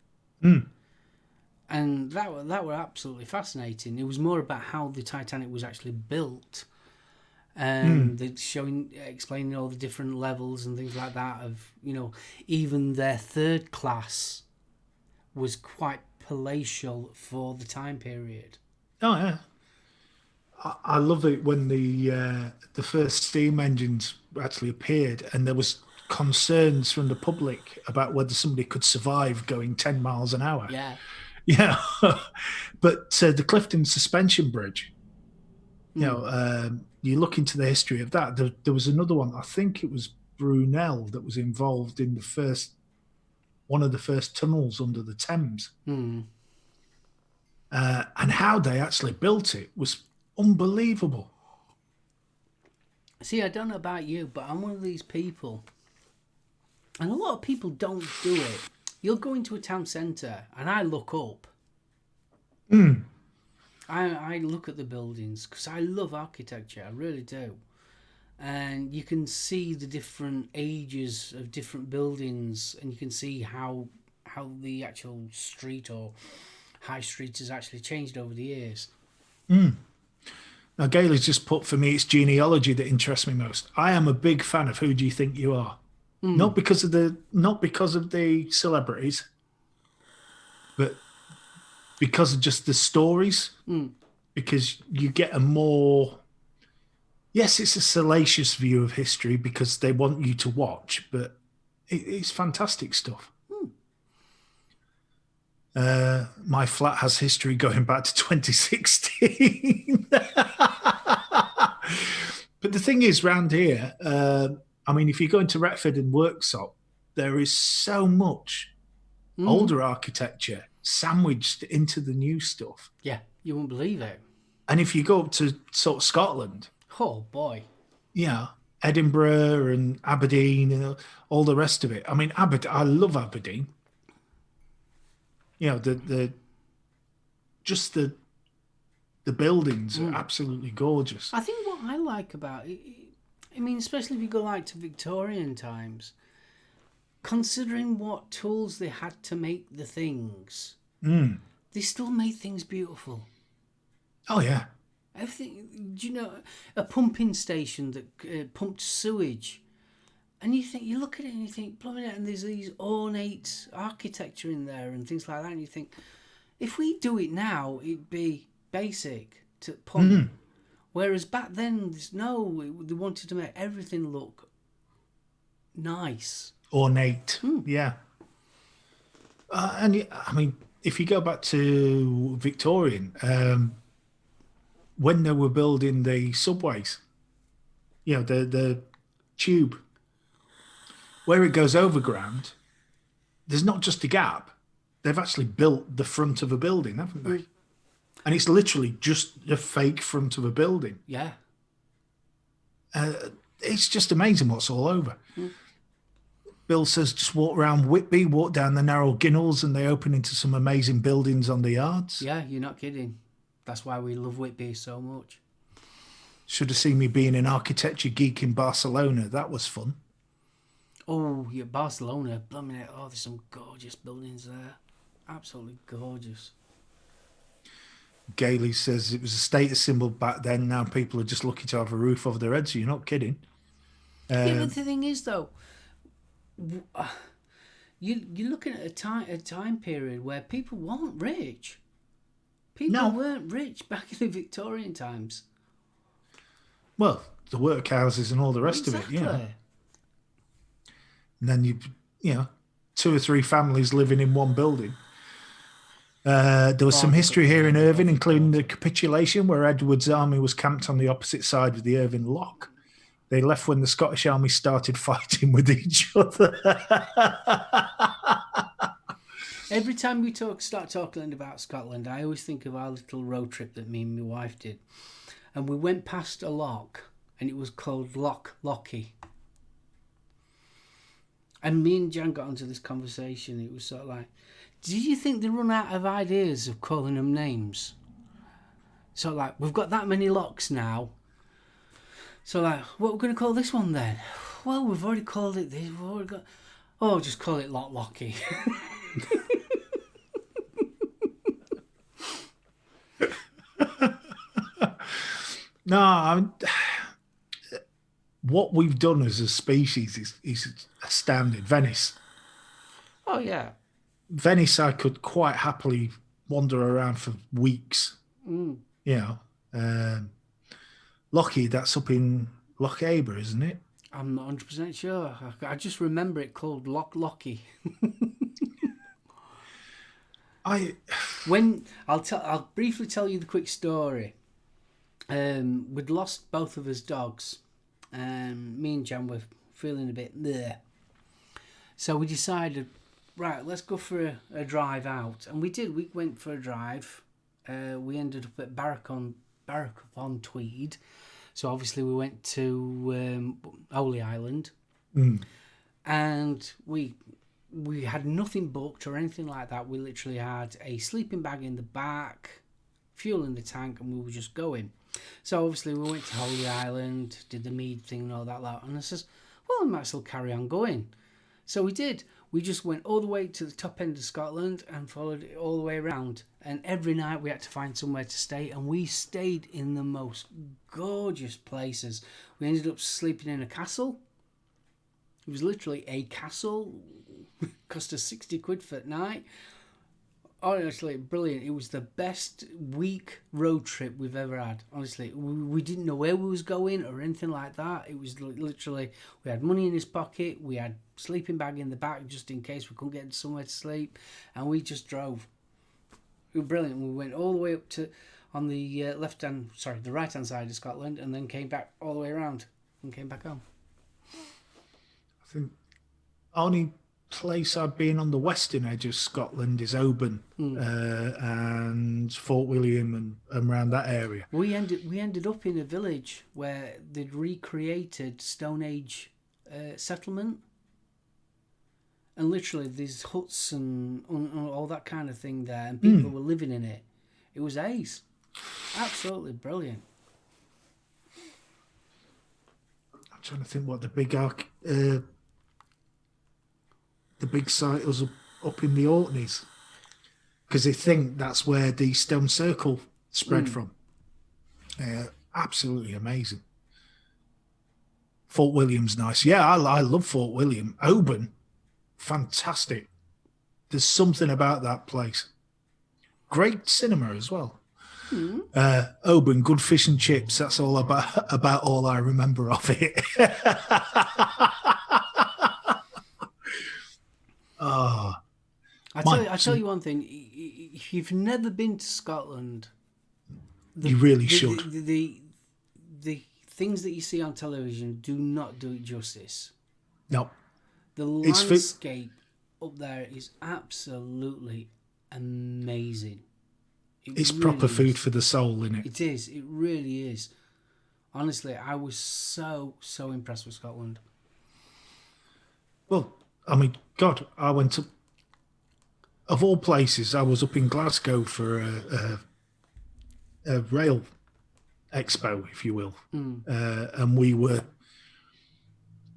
And that were absolutely fascinating. It was more about how the Titanic was actually built, and explaining all the different levels and things like that. Of even their third class was quite palatial for the time period. Oh yeah, I love it when the first steam engines actually appeared, and there was concerns from the public about whether somebody could survive going 10 miles an hour. Yeah. Yeah, but the Clifton Suspension Bridge, you look into the history of that. There was another one, I think it was Brunel, that was involved in one of the first tunnels under the Thames. And how they actually built it was unbelievable. See, I don't know about you, but I'm one of these people, and a lot of people don't do it. You'll go into a town centre, and I look up. I look at the buildings because I love architecture. I really do. And you can see the different ages of different buildings, and you can see how the actual street or high street has actually changed over the years. Now, Gail has just put, for me, it's genealogy that interests me most. I am a big fan of Who Do You Think You Are? Not because of the celebrities, but because of just the stories. Because you get a more Yes, it's a salacious view of history because they want you to watch, but it's fantastic stuff. My flat has history going back to 2016. But the thing is, round here, I mean, if you go into Retford and Worksop, there is so much older architecture sandwiched into the new stuff. Yeah, you won't believe it. And if you go up to sort of Scotland, Oh boy. yeah, Edinburgh and Aberdeen and all the rest of it. I mean, I love Aberdeen. You know, the buildings are absolutely gorgeous. I think what I like about it, I mean, especially if you go like to Victorian times, considering what tools they had to make the things, they still made things beautiful. Oh yeah. Everything, do you know, a pumping station that pumped sewage, and you look at it and you think, blooming it, and there's these ornate architecture in there and things like that, and you think, if we do it now, it'd be basic to pump. Whereas back then, they wanted to make everything look nice. Ornate. Yeah. And I mean, if you go back to Victorian, when they were building the subways, you know, the tube, where it goes overground, there's not just a gap. They've actually built the front of a building, haven't they? And it's literally just a fake front of a building. Yeah. It's just amazing what's all over. Bill says just walk around Whitby, walk down the narrow Ginnels, and they open into some amazing buildings on the yards. Yeah, you're not kidding. That's why we love Whitby so much. Should have seen me being an architecture geek in Barcelona. That was fun. Oh, yeah, Barcelona. Blooming it. Oh, there's some gorgeous buildings there. Absolutely gorgeous. Gailey says it was a status symbol back then. Now people are just lucky to have a roof over their heads. So you're not kidding. Yeah, but the thing is, though, you're looking at a time period where people weren't rich. People weren't rich back in the Victorian times. Well, the workhouses and all the rest of it, yeah. And then you know, 2 or 3 families living in one building. There was some history here in Irvine, including the capitulation, where Edward's army was camped on the opposite side of the Irvine Lock. They left when the Scottish army started fighting with each other. Every time we start talking about Scotland, I always think of our little road trip that me and my wife did. And we went past a lock, and it was called Loch Lockie. And me and Jan got into this conversation. It was sort of like, do you think they run out of ideas of calling them names? So like, we've got that many locks now. So like, what we're going to call this one then? Well, we've already called it this. We've already got... Oh, just call it Loch Lockie. No, what we've done as a species is astounding. Venice. Oh, yeah. Venice, I could quite happily wander around for weeks. You know, Lochie, that's up in Loch Aber, isn't it? I'm not 100% sure. I just remember it called Loch Lockie. I'll briefly tell you the quick story. We'd lost both of us dogs. Me and Jan were feeling a bit bleh. So we decided, right, let's go for a drive out. And we did. We went for a drive. We ended up at Barrack upon Tweed. So obviously we went to Holy Island. And we had nothing booked or anything like that. We literally had a sleeping bag in the back, fuel in the tank, and we were just going. So obviously we went to Holy Island, did the mead thing and all that lot. And I says, well, I might as well carry on going. So we did. We just went all the way to the top end of Scotland and followed it all the way around. And every night we had to find somewhere to stay. And we stayed in the most gorgeous places. We ended up sleeping in a castle. It was literally a castle. Cost us 60 quid for the night. Honestly, brilliant. It was the best week road trip we've ever had. Honestly, we didn't know where we was going or anything like that. It was literally, we had money in his pocket, we had sleeping bag in the back just in case we couldn't get somewhere to sleep, and we just drove. It was brilliant. We went all the way up to on the the right hand side of Scotland, and then came back all the way around and came back home. I think only place I've been on the western edge of Scotland is Oban and Fort William and around that area. We ended up in a village where they'd recreated Stone Age settlement, and literally there's huts and all that kind of thing there, and people were living in it. It was ace, absolutely brilliant. I'm trying to think what the big site was up in the Orkneys, because they think that's where the stone circle spread from. Absolutely amazing. Fort William's nice. Yeah, I love Fort William. Oban, fantastic. There's something about that place. Great cinema as well. Oban, good fish and chips. That's all about all I remember of it. Oh, I tell you one thing. If you've never been to Scotland, you really should. The things that you see on television do not do it justice. No. The landscape up there is absolutely amazing. It's really proper food for the soul, isn't it? It is. It really is. Honestly, I was so impressed with Scotland. Well, I mean, God, I went to, of all places, I was up in Glasgow for a rail expo, if you will. And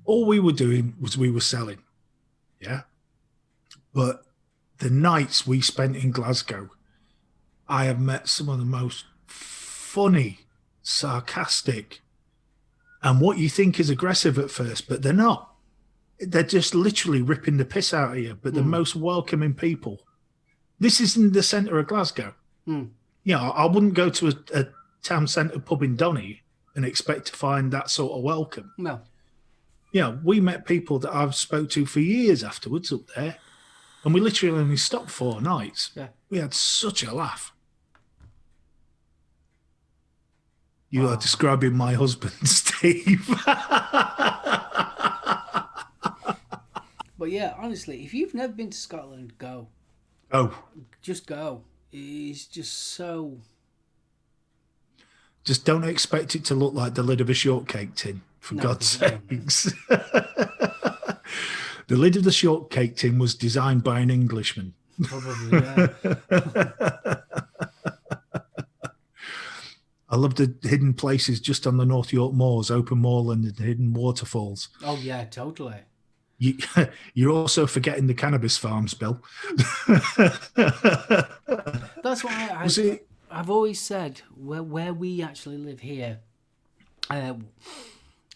all we were doing was we were selling. Yeah. But the nights we spent in Glasgow, I have met some of the most funny, sarcastic, and what you think is aggressive at first, but they're not. They're just literally ripping the piss out of you, but the most welcoming people. This is in the centre of Glasgow. I wouldn't go to a town centre pub in Donny and expect to find that sort of welcome. No. We met people that I've spoke to for years afterwards up there, and we literally only stopped 4 nights. Yeah. We had such a laugh. You are describing my husband, Steve. But yeah, honestly, if you've never been to Scotland, go. Oh. Just go. It's just so... Just don't expect it to look like the lid of a shortcake tin, for God's sakes. The lid of the shortcake tin was designed by an Englishman. Probably, yeah. I love the hidden places just on the North York Moors, open moorland and hidden waterfalls. Oh, yeah, totally. You're also forgetting the cannabis farms, Bill. That's why I've always said where we actually live here. I'm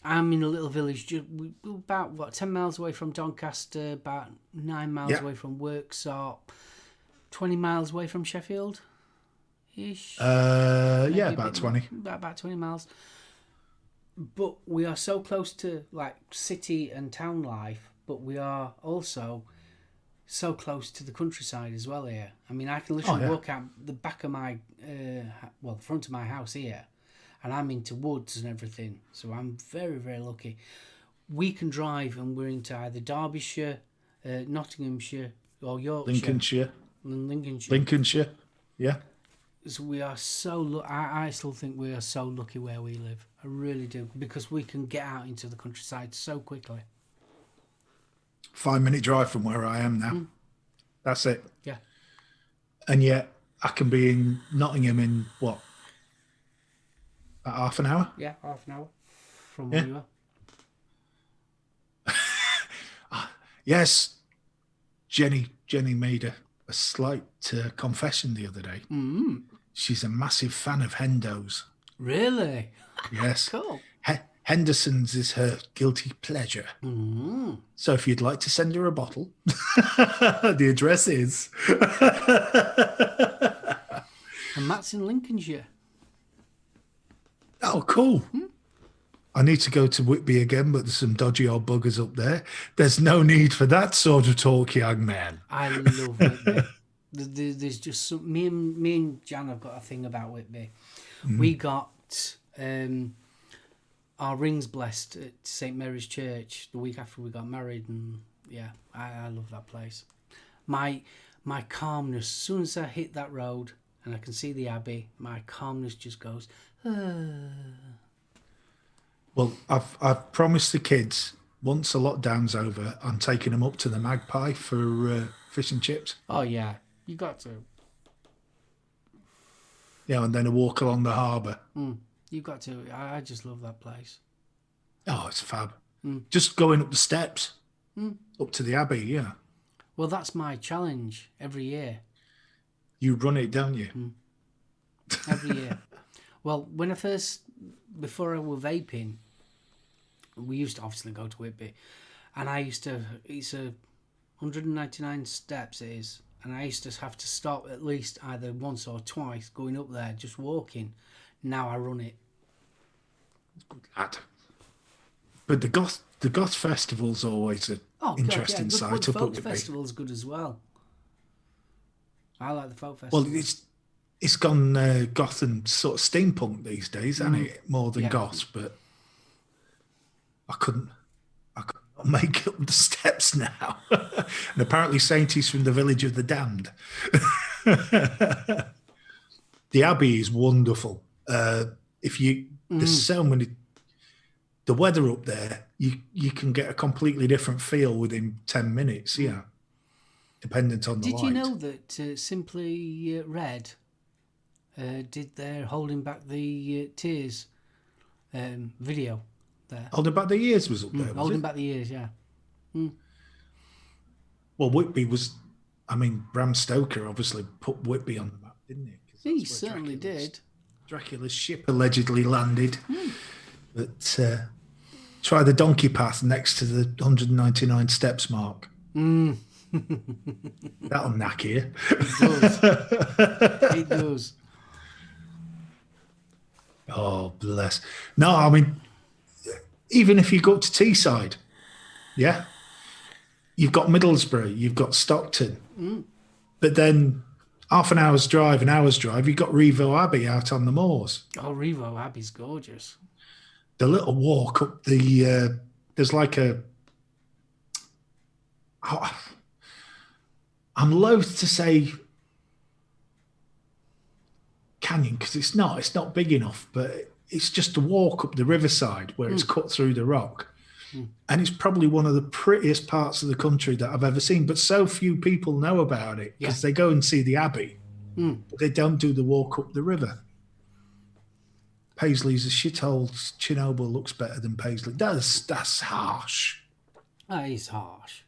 in a little village about 10 miles away from Doncaster, about 9 miles away from Worksop, 20 miles away from Sheffield. Ish. About 20. About 20 miles. But we are so close to like city and town life, but we are also so close to the countryside as well here. I mean, I can literally walk out the back of my, the front of my house here, and I'm into woods and everything. So I'm very, very lucky. We can drive and we're into either Derbyshire, Nottinghamshire, or Yorkshire. Lincolnshire, yeah. So we are so I still think we are so lucky where we live. I really do, because we can get out into the countryside so quickly. 5-minute drive from where I am now. That's it. Yeah. And yet I can be in Nottingham in what? About half an hour? Yeah, half an hour from where you are. Yes. Jenny made a slight confession the other day. She's a massive fan of Hendo's. Really? Yes. Cool. Henderson's is her guilty pleasure. So if you'd like to send her a bottle, the address is. And Matt's in Lincolnshire. Oh, cool. I need to go to Whitby again, but there's some dodgy old buggers up there. There's no need for that sort of talk, young man. I love Whitby. There's just some... Me and Jan have got a thing about Whitby. We got our rings blessed at St Mary's Church the week after we got married, and yeah, I love that place. My calmness, as soon as I hit that road and I can see the Abbey, my calmness just goes... Well, I've promised the kids, once the lockdown's over, I'm taking them up to the Magpie for fish and chips. Oh, yeah. You got to. Yeah, and then a walk along the harbour. You got to. I just love that place. Oh, it's fab. Just going up the steps, up to the Abbey, yeah. Well, that's my challenge every year. You run it, don't you? Every year. Well, before I was vaping, we used to obviously go to Whitby, and it's 199 steps it is, and I used to have to stop at least either once or twice going up there, just walking. Now I run it. Good lad. But the goth festival's always an interesting sight up at Folk Whitby. festival's good as well. I like the folk festival. Well, it's gone goth and sort of steampunk these days, hasn't it? More than goth, but I couldn't make up the steps now. And apparently Saintie's from the village of the damned. The Abbey is wonderful. There's so many... The weather up there, you can get a completely different feel within 10 minutes, dependent on the light. Did you know that Simply Red did their Holding Back the Tears video there? Holding Back the Years was up there, Holding Back the Years, yeah. Well, Whitby was... I mean, Bram Stoker obviously put Whitby on the map, didn't he? He certainly did. Dracula's ship allegedly landed. But try the donkey path next to the 199 steps mark. That'll knack you. It does. It does. Oh, bless. No, I mean, even if you go up to Teesside, you've got Middlesbrough, you've got Stockton. But then half an hour's drive, you've got Revo Abbey out on the moors. Oh, Revo Abbey's gorgeous. The little walk up the... there's like a... I'm loath to say canyon because it's not big enough, but it's just a walk up the riverside where it's cut through the rock. And it's probably one of the prettiest parts of the country that I've ever seen, but so few people know about it because they go and see the Abbey, but they don't do the walk up the river. Paisley's a shithole. Chernobyl looks better than Paisley. That's harsh. That is harsh.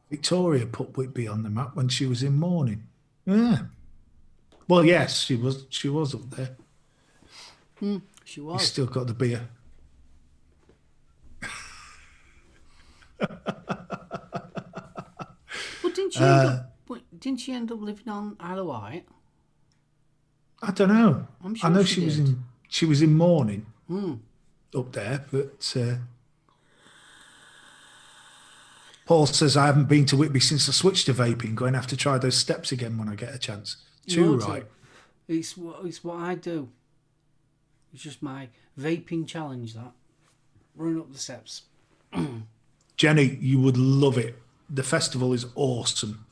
Victoria put Whitby on the map when she was in mourning. Yeah. Well, yes, she was up there. She was. You still got the beer. Well, didn't she end up living on Isle of Wight? I don't know. I'm sure I know she was in mourning up there, but Paul says I haven't been to Whitby since I switched to vaping. Going to have to try those steps again when I get a chance. Too right. It's what I do. It's just my vaping challenge. That running up the steps. Jenny, you would love it. The festival is awesome.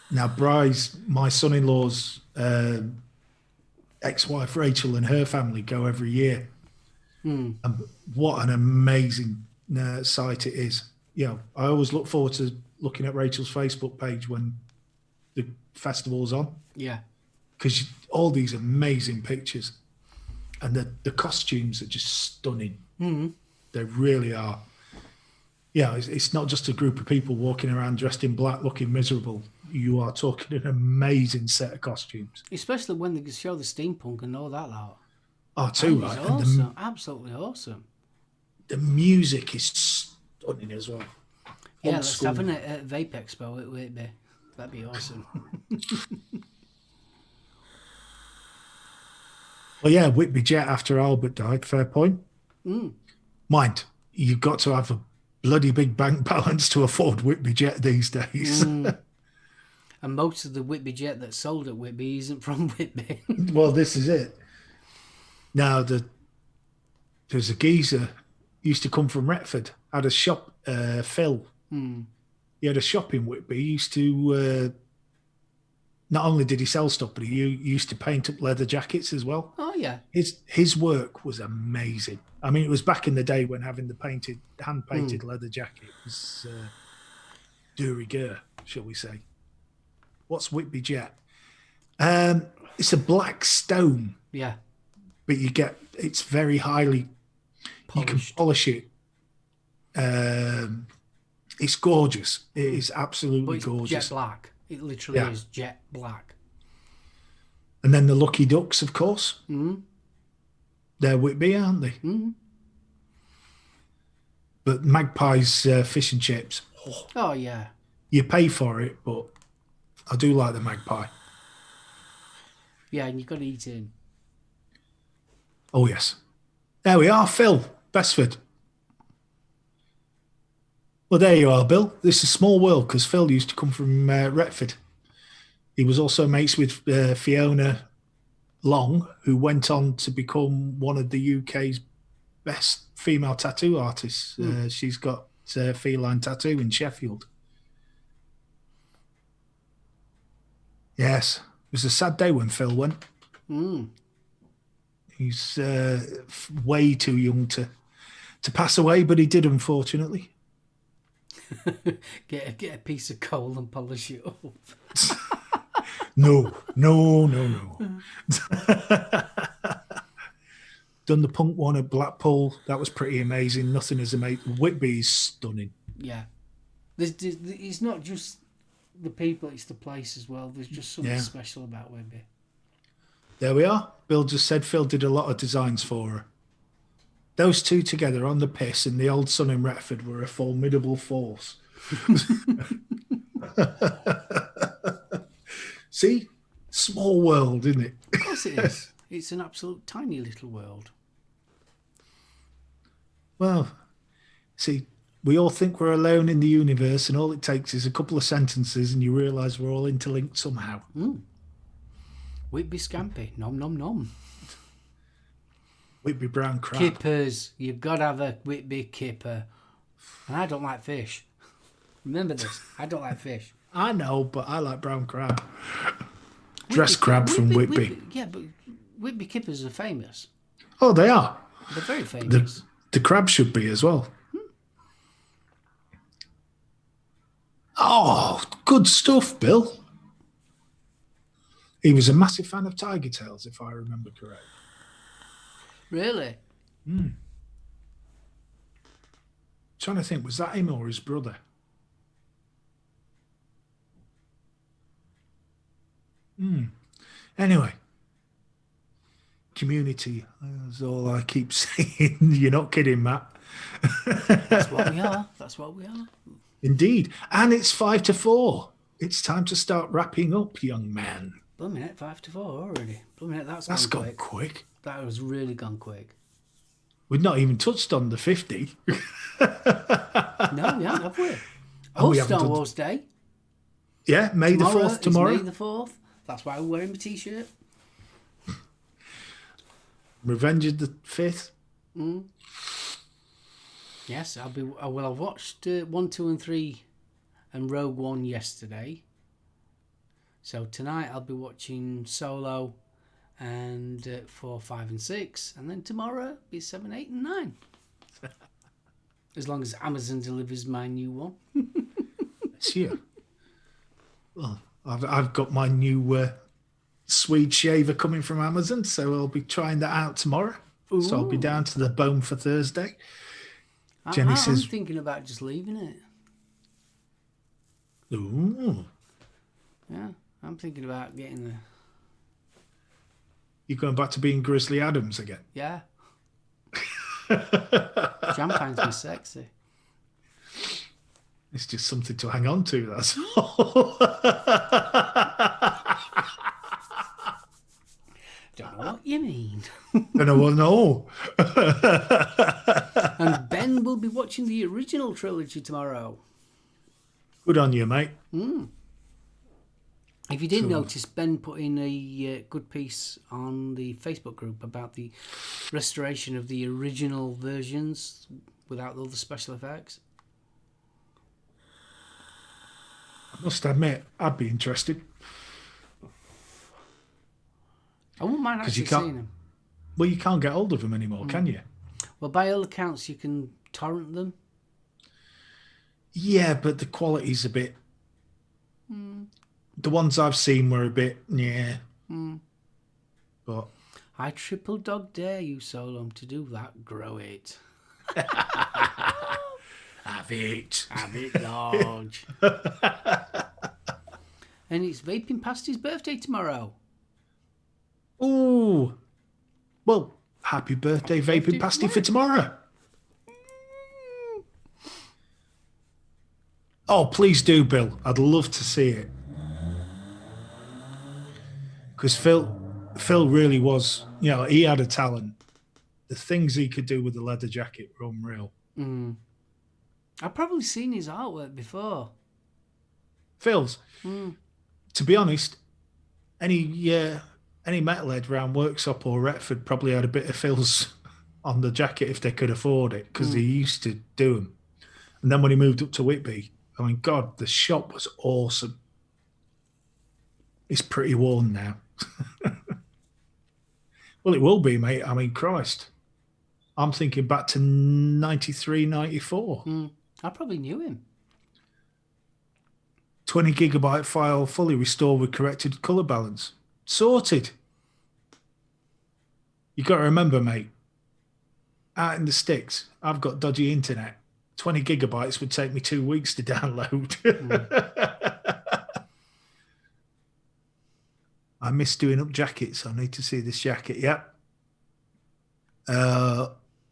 Now, Bryce, my son-in-law's ex-wife Rachel and her family go every year. And what an amazing sight it is. You know, I always look forward to looking at Rachel's Facebook page when the festival's on. Yeah. Because all these amazing pictures and the costumes are just stunning. They really are. Yeah, it's not just a group of people walking around dressed in black looking miserable. you are talking an amazing set of costumes. Especially when they show the steampunk and all that lot. Oh, too right. It's awesome. Absolutely awesome. The music is stunning as well. Yeah, Old let's school. have it at Vape Expo at Whitby. That'd be awesome. Well, yeah, Whitby Jet after Albert died. Fair point. Mind, you've got to have a bloody big bank balance to afford Whitby Jet these days. And most of the Whitby Jet that's sold at Whitby isn't from Whitby. Well, this is it. Now, there's a geezer used to come from Retford, had a shop, Phil. He had a shop in Whitby. He used to, not only did he sell stuff, but he used to paint up leather jackets as well. Oh, yeah. His work was amazing. I mean, it was back in the day when having the hand-painted leather jacket was de rigueur, shall we say. What's Whitby Jet? It's a black stone. Yeah. But it's very highly, Polished. you can polish it. It's gorgeous. It is absolutely gorgeous. Jet black. It literally is jet black. And then the Lucky Ducks, of course. They're Whitby, aren't they? But Magpie's fish and chips. Oh, yeah. You pay for it, but I do like the Magpie. Yeah, and you've got to eat in. Oh, yes. There we are, Phil, Bestford. Well, there you are, Bill. This is a small world because Phil used to come from Retford. He was also mates with Fiona Long, who went on to become one of the UK's best female tattoo artists. She's got Feline Tattoo in Sheffield. Yes, it was a sad day when Phil went. He's way too young to pass away, but he did, unfortunately. Get a piece of coal and polish it up. No. Done the punk one at Blackpool. That was pretty amazing. Nothing as amazing. Whitby's stunning. Yeah. It's not just the people, it's the place as well. There's just something special about Whitby. There we are. Bill just said Phil did a lot of designs for her. Those two together on the piss and the old son in Retford were a formidable force. See? Small world, isn't it? Of course it is. It's an absolute tiny little world. Well, see, we all think we're alone in the universe and all it takes is a couple of sentences and you realise we're all interlinked somehow. Whitby scampi. Nom nom nom. Whitby brown crab. Kippers. You've got to have a Whitby kipper. And I don't like fish. Remember this. I don't like fish. I know, but I like brown crab. Dressed crab from Whitby. Yeah, but Whitby kippers are famous. Oh, they are. They're very famous. The crab should be as well. Oh, good stuff, Bill. He was a massive fan of Tiger Tails, if I remember correct. Really? Trying to think, was that him or his brother? Anyway, community. That's all I keep saying. You're not kidding, Matt. That's what we are. That's what we are. Indeed. And it's 5-4. It's time to start wrapping up, young man. Blooming it, 5-4 already. Blooming it, that's gone quick. That has really gone quick. We've not even touched on the 50. No, we haven't, have we? Oh, Star Wars Day. Yeah, May the 4th tomorrow. May the 4th. That's why I'm wearing my t-shirt. Revenge of the 5th. Yes, I watched 1, 2 and 3 and Rogue One yesterday. So tonight I'll be watching Solo and 4, 5 and 6. And then tomorrow be 7, 8 and 9. As long as Amazon delivers my new one. It's you. Well, I've got my new Swede shaver coming from Amazon, so I'll be trying that out tomorrow. Ooh. So I'll be down to the bone for Thursday. Jenny says, I'm thinking about just leaving it. Ooh. Yeah, I'm thinking about getting the... You're going back to being Grizzly Adams again? Yeah. Jam finds me sexy. It's just something to hang on to, that's all. Don't know what you mean. No. And Ben will be watching the original trilogy tomorrow. Good on you, mate. If you didn't notice, Ben put in a good piece on the Facebook group about the restoration of the original versions without all the special effects. I must admit, I'd be interested. I wouldn't mind actually seeing them. Well, you can't get hold of them anymore, can you? Well, by all accounts, you can torrent them. Yeah, but the quality's a bit... The ones I've seen were a bit, yeah. But I triple dog dare you, SoulOhm, to do that. Grow it. have it. Have it large. And it's Vaping Pasty's birthday tomorrow. Ooh. Well, happy birthday, Vaping Pasty, for tomorrow. Oh, please do, Bill. I'd love to see it. Because Phil really was, he had a talent. The things he could do with the leather jacket were unreal. I've probably seen his artwork before. Phil's. To be honest, any metalhead round Worksop or Retford probably had a bit of Phil's on the jacket if they could afford it, because he used to do them. And then when he moved up to Whitby, I mean, God, the shop was awesome. It's pretty worn now. Well, it will be, mate. I mean, Christ. I'm thinking back to 93, 94. I probably knew him. 20 gigabyte file, fully restored with corrected colour balance. Sorted. You got to remember, mate, out in the sticks, I've got dodgy internet. 20 gigabytes would take me 2 weeks to download. I miss doing up jackets. I need to see this jacket. Yep.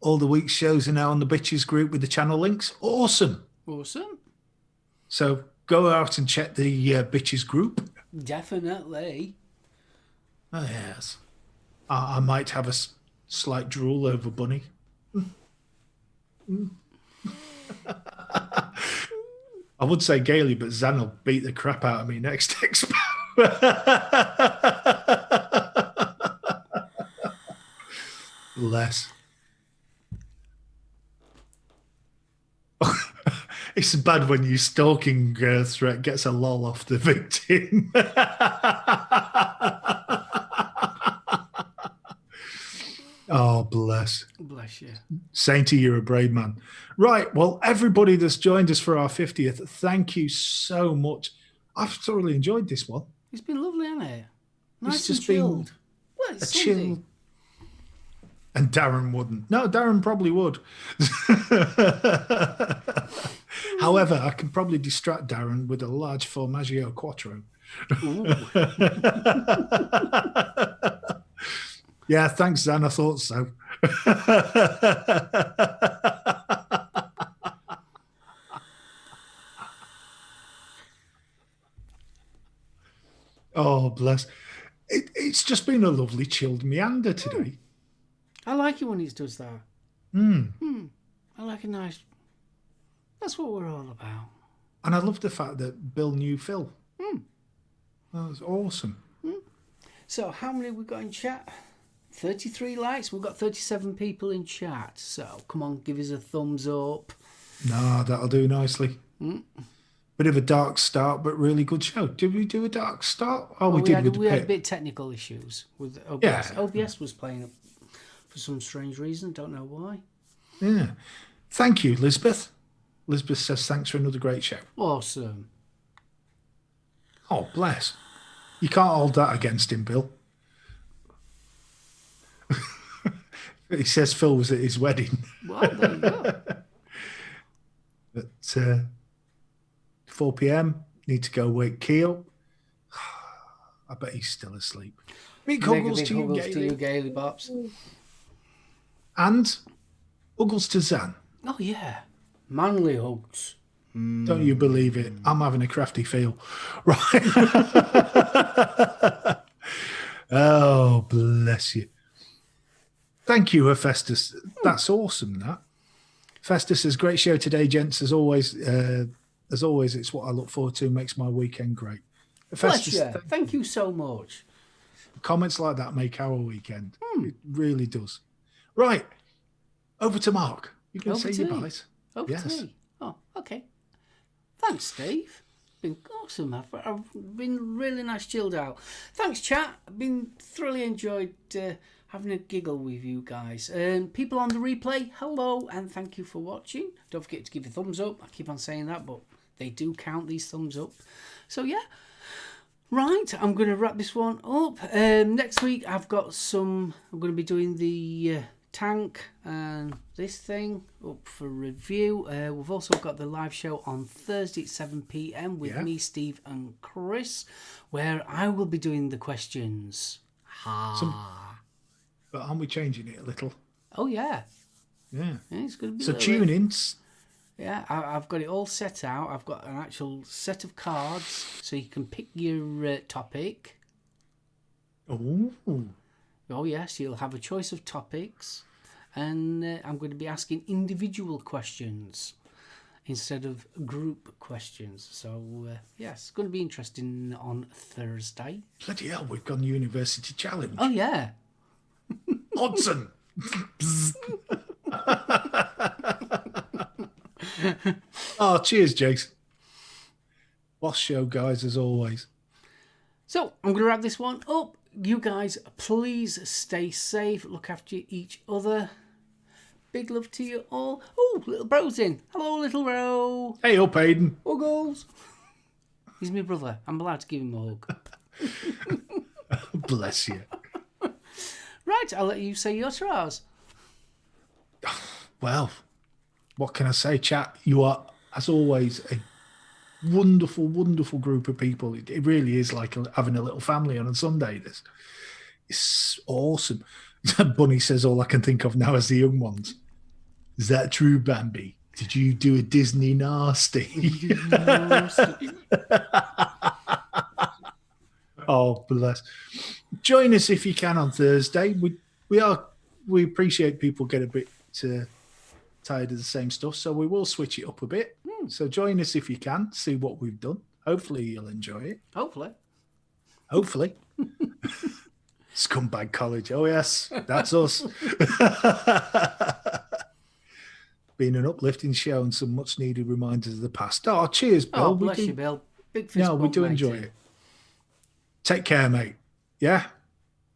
All the week's shows are now on the Bitches group with the channel links. Awesome. So go out and check the Bitches group. Definitely. Oh, yes. I might have a slight drool over Bunny. I would say gaily, but Zan will beat the crap out of me next expo. Less. It's bad when your stalking threat gets a lol off the victim. Oh, bless. Bless you. Sainty, you're a brave man. Right. Well, everybody that's joined us for our 50th, thank you so much. I've thoroughly enjoyed this one. It's been lovely, hasn't it? Nice It's and just been chilled. Well, it's a Sunday. chill. And Darren wouldn't. No, Darren probably would. However, I can probably distract Darren with a large Formaggio Quattro. Yeah, thanks, Zan. I thought so. Oh, bless. It's just been a lovely chilled meander today. I like it when he does that. I like a nice... That's what we're all about. And I love the fact that Bill knew Phil. That was awesome. So how many we got in chat? 33 likes. We've got 37 people in chat. So come on, give us a thumbs up. No, that'll do nicely. Bit of a dark start, but really good show. Did we do a dark start? Oh, we did with the We had a pit. bit of technical issues with OBS. Yeah. OBS was playing up for some strange reason. Don't know why. Yeah. Thank you, Lisbeth. Lisbeth says thanks for another great show. Awesome. Oh, bless. You can't hold that against him, Bill. He says Phil was at his wedding. Well, there you go. At 4 p.m, need to go wake Keel. I bet he's still asleep. Big Mega huggles big to you, huggles to you, Gailey. Gailey Bops. And huggles to Zan. Oh, yeah. Manly hugs. Don't you believe it? I'm having a crafty feel. Right. Oh, bless you. Thank you, Hephaestus. That's awesome, that. Festus says, great show today, gents. As always, it's what I look forward to. Makes my weekend great. Festus, Thank you so much. comments like that make our weekend. It really does. Right. Over to Mark. You can say your goodbyes. Over to me. Oh, okay. Thanks, Steve. Been awesome. I've been really nice, chilled out. Thanks, chat. I've been thoroughly enjoyed having a giggle with you guys. People on the replay, hello, and thank you for watching. Don't forget to give a thumbs up. I keep on saying that, but they do count, these thumbs up. So yeah. Right, I'm going to wrap this one up. Next week, I'm going to be doing the tank and this thing up for review. We've also got the live show on Thursday at 7 p.m. with me, Steve, and Chris, where I will be doing the questions. But aren't we changing it a little? Oh, yeah. Yeah. It's going to be so tune in. Yeah, I've got it all set out. I've got an actual set of cards, so you can pick your topic. Oh, yes, you'll have a choice of topics. And I'm going to be asking individual questions instead of group questions. So, yes, it's going to be interesting on Thursday. Bloody hell, we've gone University Challenge. Oh, yeah. Hodson. Oh, cheers, Jason. Boss show, guys, as always. So, I'm going to wrap this one up. You guys, please stay safe. Look after each other. Big love to you all. Oh, little bro's in. Hello, little bro. Hey up, Aiden. Huggles. He's my brother. I'm allowed to give him a hug. Bless you. Right, I'll let you say your tras. Well, what can I say, chat? You are, as always, a wonderful, wonderful group of people. It really is like having a little family on a Sunday. It's awesome. Bunny says all I can think of now is the young ones. Is that true, Bambi? Did you do a Disney nasty? Oh, bless. Join us if you can on Thursday. We appreciate people get a bit tired of the same stuff, so we will switch it up a bit. So join us if you can, see what we've done. Hopefully you'll enjoy it. Hopefully. Scumbag College. Oh, yes, that's us. Been an uplifting show and some much needed reminders of the past. Oh, cheers, Bill. Oh, bless you, Bill. Big fist bump, we do enjoy it. Take care, mate. Yeah?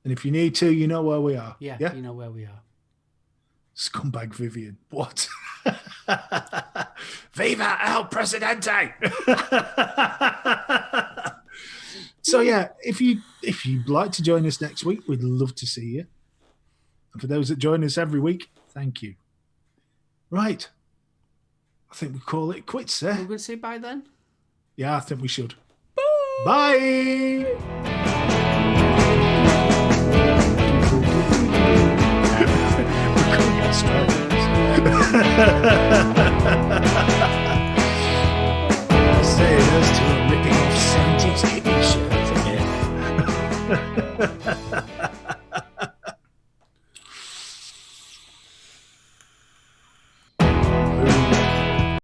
And if you need to, you know where we are. Yeah, you know where we are. Scumbag Vivian. What? Viva el Presidente! So yeah, if you'd like to join us next week, we'd love to see you. And for those that join us every week, thank you. Right. I think we call it quits there. We're going to say bye then? Yeah, I think we should. Bye!